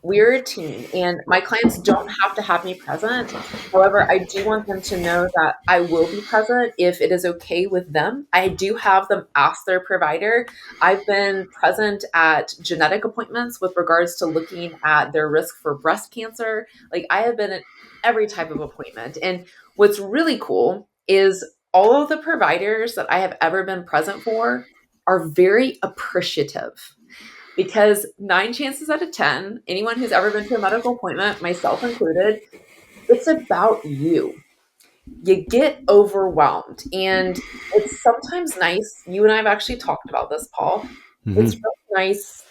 We're a team, and my clients don't have to have me present. However, I do want them to know that I will be present if it is okay with them. I do have them ask their provider. I've been present at genetic appointments with regards to looking at their risk for breast cancer. Like, I have been at every type of appointment. And what's really cool is all of the providers that I have ever been present for are very appreciative, because 9 chances out of 10, anyone who's ever been to a medical appointment, myself included, it's about you. You get overwhelmed. And it's sometimes nice. You and I have actually talked about this, Paul. It's Hmm. really nice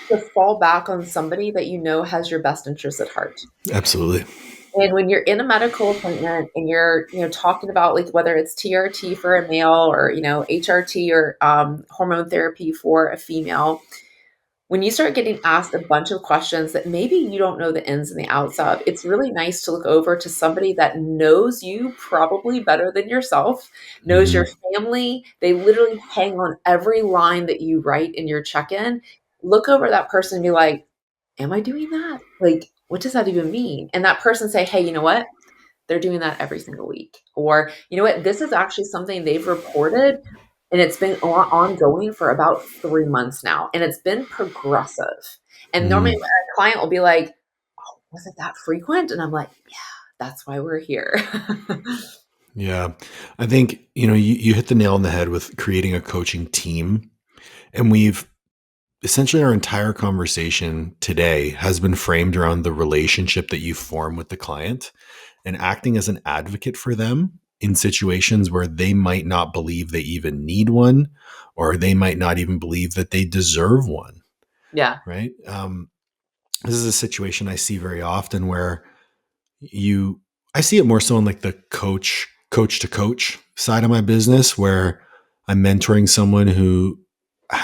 to fall back on somebody that you know has your best interest at heart. Absolutely. And when you're in a medical appointment and you're, talking about, like, whether it's TRT for a male, or, HRT, or hormone therapy for a female, when you start getting asked a bunch of questions that maybe you don't know the ins and the outs of, it's really nice to look over to somebody that knows you probably better than yourself, knows Hmm. your family. They literally hang on every line that you write in your check in. Look over that person and be like, am I doing that? Like, what does that even mean? And that person say, hey, you know what? They're doing that every single week. Or, you know what? This is actually something they've reported, and it's been ongoing for about 3 months now, and it's been progressive. And normally Hmm. a client will be like, oh, was it that frequent? And I'm like, yeah, that's why we're here. Yeah. I think, you hit the nail on the head with creating a coaching team. And we've essentially, our entire conversation today has been framed around the relationship that you form with the client and acting as an advocate for them in situations where they might not believe they even need one, or they might not even believe that they deserve one. Yeah. Right. This is a situation I see very often where you I see it more so in like the coach to coach side of my business, where I'm mentoring someone who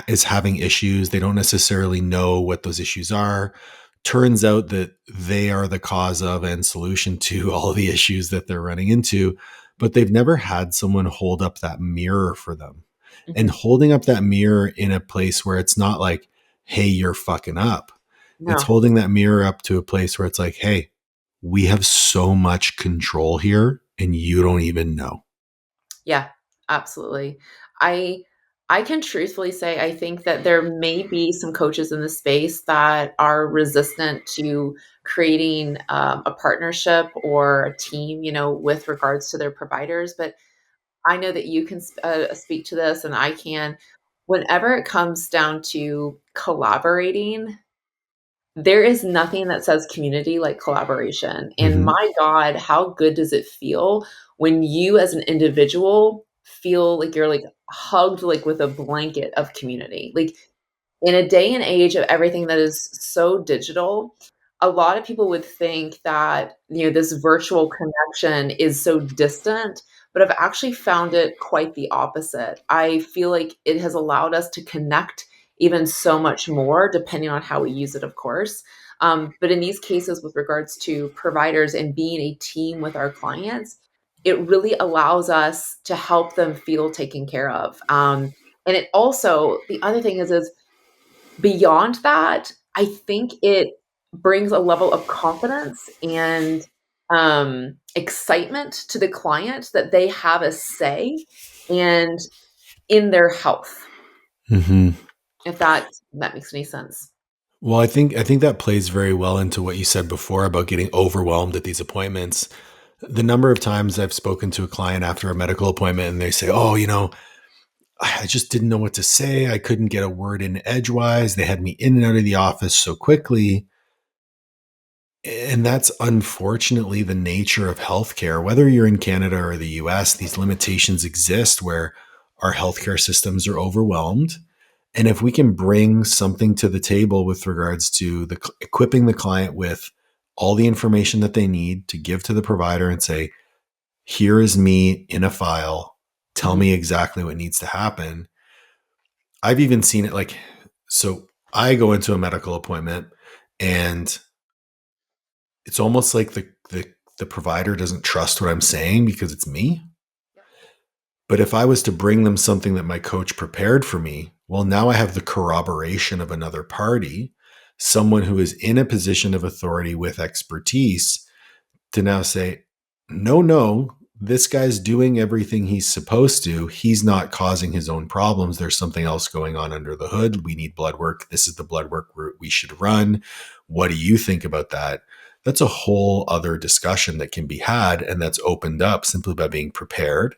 is having issues. They don't necessarily know what those issues are. Turns out that they are the cause of and solution to all the issues that they're running into, but they've never had someone hold up that mirror for them. And Mhm. holding up that mirror in a place where it's not like, hey, you're fucking up. It's No. holding that mirror up to a place where it's like, hey, we have so much control here and you don't even know. Yeah, absolutely. I I can truthfully say I think that there may be some coaches in the space that are resistant to creating a partnership or a team, with regards to their providers. But I know that you can speak to this, and I can. Whenever it comes down to collaborating, there is nothing that says community like collaboration, and Mm-hmm. my god, how good does it feel when you as an individual feel like you're, like, hugged, like, with a blanket of community? Like, in a day and age of everything that is so digital, a lot of people would think that, this virtual connection is so distant, but I've actually found it quite the opposite. I feel like it has allowed us to connect even so much more, depending on how we use it, of course. But in these cases, with regards to providers and being a team with our clients, it really allows us to help them feel taken care of. And it also, the other thing is beyond that, I think it brings a level of confidence and, excitement to the client that they have a say and in their health, Mm-hmm. if that makes any sense. Well, I think that plays very well into what you said before about getting overwhelmed at these appointments. The number of times I've spoken to a client after a medical appointment and they say, "Oh, I just didn't know what to say. I couldn't get a word in edgewise. They had me in and out of the office so quickly." And that's unfortunately the nature of healthcare. Whether you're in Canada or the US, these limitations exist where our healthcare systems are overwhelmed. And if we can bring something to the table with regards to equipping the client with all the information that they need to give to the provider and say, here is me in a file, tell Mhm. me exactly what needs to happen. I've even seen it like, so I go into a medical appointment and it's almost like the provider doesn't trust what I'm saying because it's me. Yep. But if I was to bring them something that my coach prepared for me, well, now I have the corroboration of another party, someone who is in a position of authority with expertise to now say, no, no, this guy's doing everything he's supposed to. He's not causing his own problems. There's something else going on under the hood. We need blood work. This is the blood work route we should run. What do you think about that? That's a whole other discussion that can be had. And that's opened up simply by being prepared,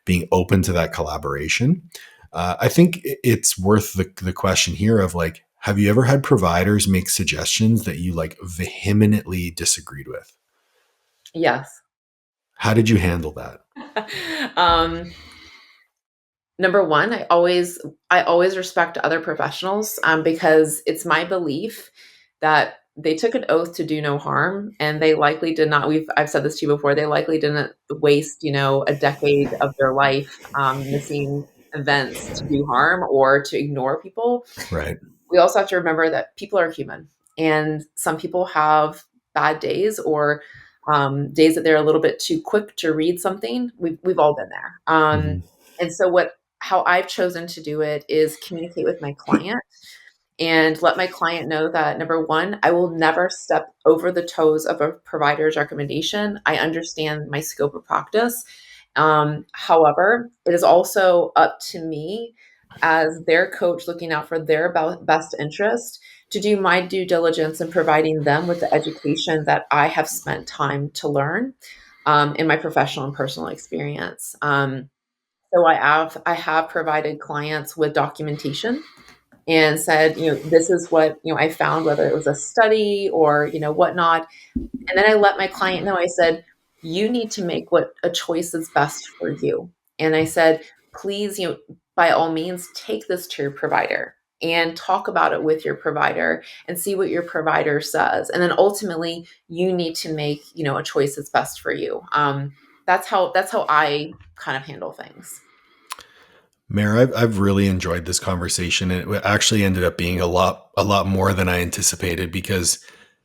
being open to that collaboration. I think it's worth the question here of like, have you ever had providers make suggestions that you like vehemently disagreed with? Yes. How did you handle that? Um, Number 1, I always respect other professionals, because it's my belief that they took an oath to do no harm, and they likely did not. I've said this to you before, they likely didn't waste, a decade of their life, missing events to do harm or to ignore people. Right. We also have to remember that people are human, and some people have bad days or, days that they're a little bit too quick to read something. We've all been there. Hmm. And so how I've chosen to do it is communicate with my client and let my client know that, number 1, I will never step over the toes of a provider's recommendation. I understand my scope of practice. However, it is also up to me as their coach, looking out for their best interest, to do my due diligence in providing them with the education that I have spent time to learn. in my professional and personal experience. So I have provided clients with documentation and said, this is what, I found, whether it was a study or, whatnot. And then I let my client know, I said, you need to make what a choice is best for you. And I said, please, by all means, take this to your provider and talk about it with your provider and see what your provider says. And then ultimately you need to make, a choice that's best for you. That's how I kind of handle things. Mayor, I've really enjoyed this conversation, and it actually ended up being a lot more than I anticipated because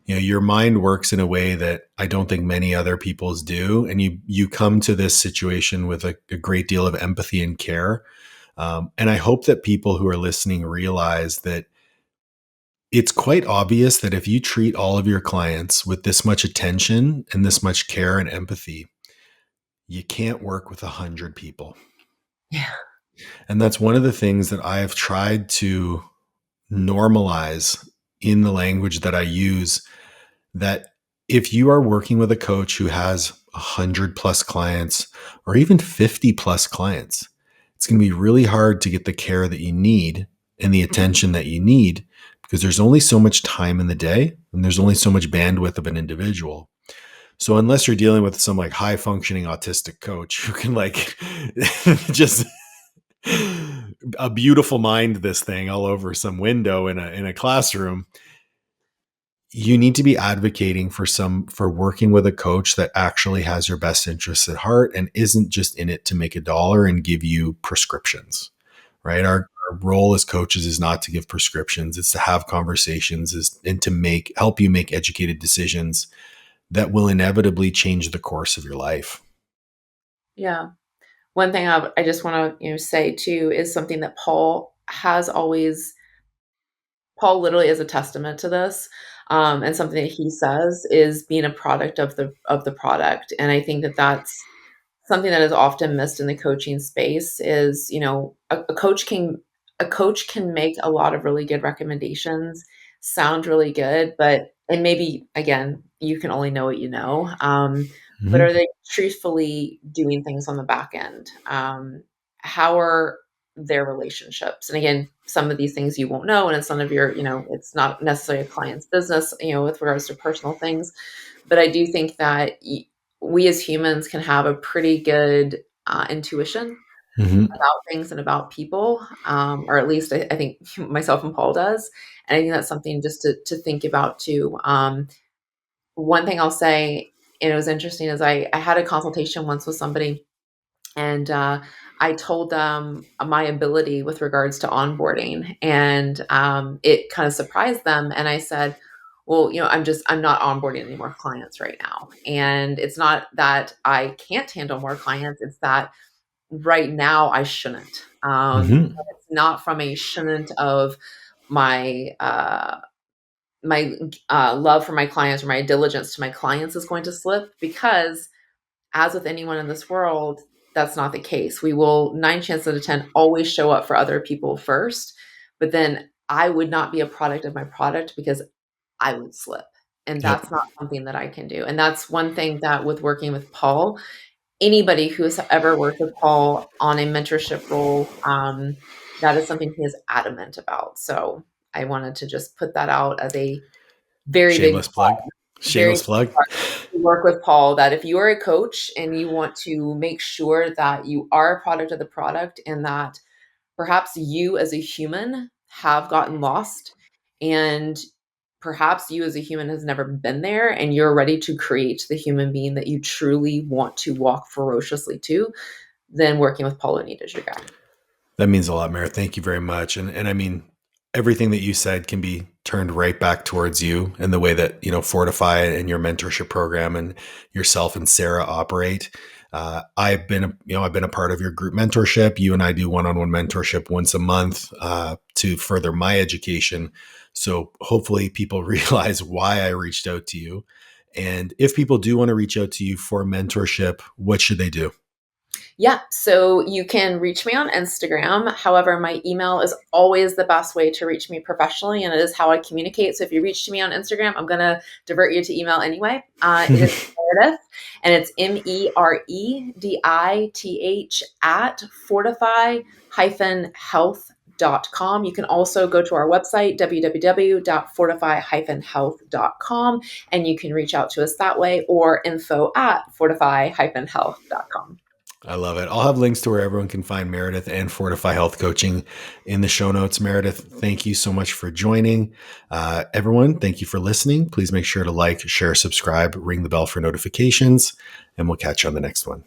your mind works in a way that I don't think many other people's do, and you come to this situation with a great deal of empathy and care. And I hope that people who are listening realize that it's quite obvious that if you treat all of your clients with this much attention and this much care and empathy, you can't work with 100 people. Yeah. And that's one of the things that I have tried to normalize in the language that I use, that if you are working with a coach who has 100 plus clients or even 50 plus clients, it's going to be really hard to get the care that you need and the attention that you need because there's only so much time in the day and there's only so much bandwidth of an individual. So unless you're dealing with some like high functioning autistic coach who can like just a beautiful mind this thing all over some window in a classroom, you need to be advocating for working with a coach that actually has your best interests at heart and isn't just in it to make a dollar and give you prescriptions, right? Our role as coaches is not to give prescriptions. It's to have conversations and to help you make educated decisions that will inevitably change the course of your life. Yeah. One thing I just want to say too is something that Paul literally is a testament to this, and something that he says is being a product of the product. And I think that that's something that is often missed in the coaching space is, a coach can make a lot of really good recommendations, sound really good, and maybe again, you can only know what you know. But Mm-hmm. are they truthfully doing things on the back end? How are their relationships? And again, some of these things you won't know, and it's none of your, it's not necessarily a client's business, with regards to personal things. But I do think that we as humans can have a pretty good intuition Mm-hmm. about things and about people, or at least I think myself and Paul does. And I think that's something just to think about too. One thing I'll say, and it was interesting, is I had a consultation once with somebody, and I told them my ability with regards to onboarding, and it kind of surprised them. And I said, well, I'm not onboarding any more clients right now, and it's not that I can't handle more clients, it's that right now I shouldn't. Mm-hmm. It's not from a shouldn't of my love for my clients or my diligence to my clients is going to slip, because as with anyone in this world, that's not the case. We will 9 chances out of 10 always show up for other people first, but then I would not be a product of my product because I would slip. And Yep. that's not something that I can do. And that's one thing that with working with Paul, anybody who's ever worked with Paul on a mentorship role, that is something he is adamant about. So I wanted to just put that out as a very big, Shameless plug. very Shameless plug. work with Paul, that if you are a coach and you want to make sure that you are a product of the product and that perhaps you as a human have gotten lost, and perhaps you as a human has never been there and you're ready to create the human being that you truly want to walk ferociously to, then working with Paul Oneid is your guy. That means a lot, Mary. Thank you very much. And I mean, everything that you said can be turned right back towards you and the way that, Fortify and your mentorship program and yourself and Sarah operate. I've been a part of your group mentorship. You and I do one-on-one mentorship once a month to further my education. So hopefully people realize why I reached out to you. And if people do want to reach out to you for mentorship, what should they do? Yeah, so you can reach me on Instagram. However, my email is always the best way to reach me professionally, and it is how I communicate. So if you reach to me on Instagram, I'm going to divert you to email anyway. It is Meredith, and it's Meredith at fortify-health.com. You can also go to our website, www.fortify-health.com, and you can reach out to us that way, or info@fortify-health.com. I love it. I'll have links to where everyone can find Meredith and Fortify Health Coaching in the show notes. Meredith, thank you so much for joining. Everyone, thank you for listening. Please make sure to like, share, subscribe, ring the bell for notifications, and we'll catch you on the next one.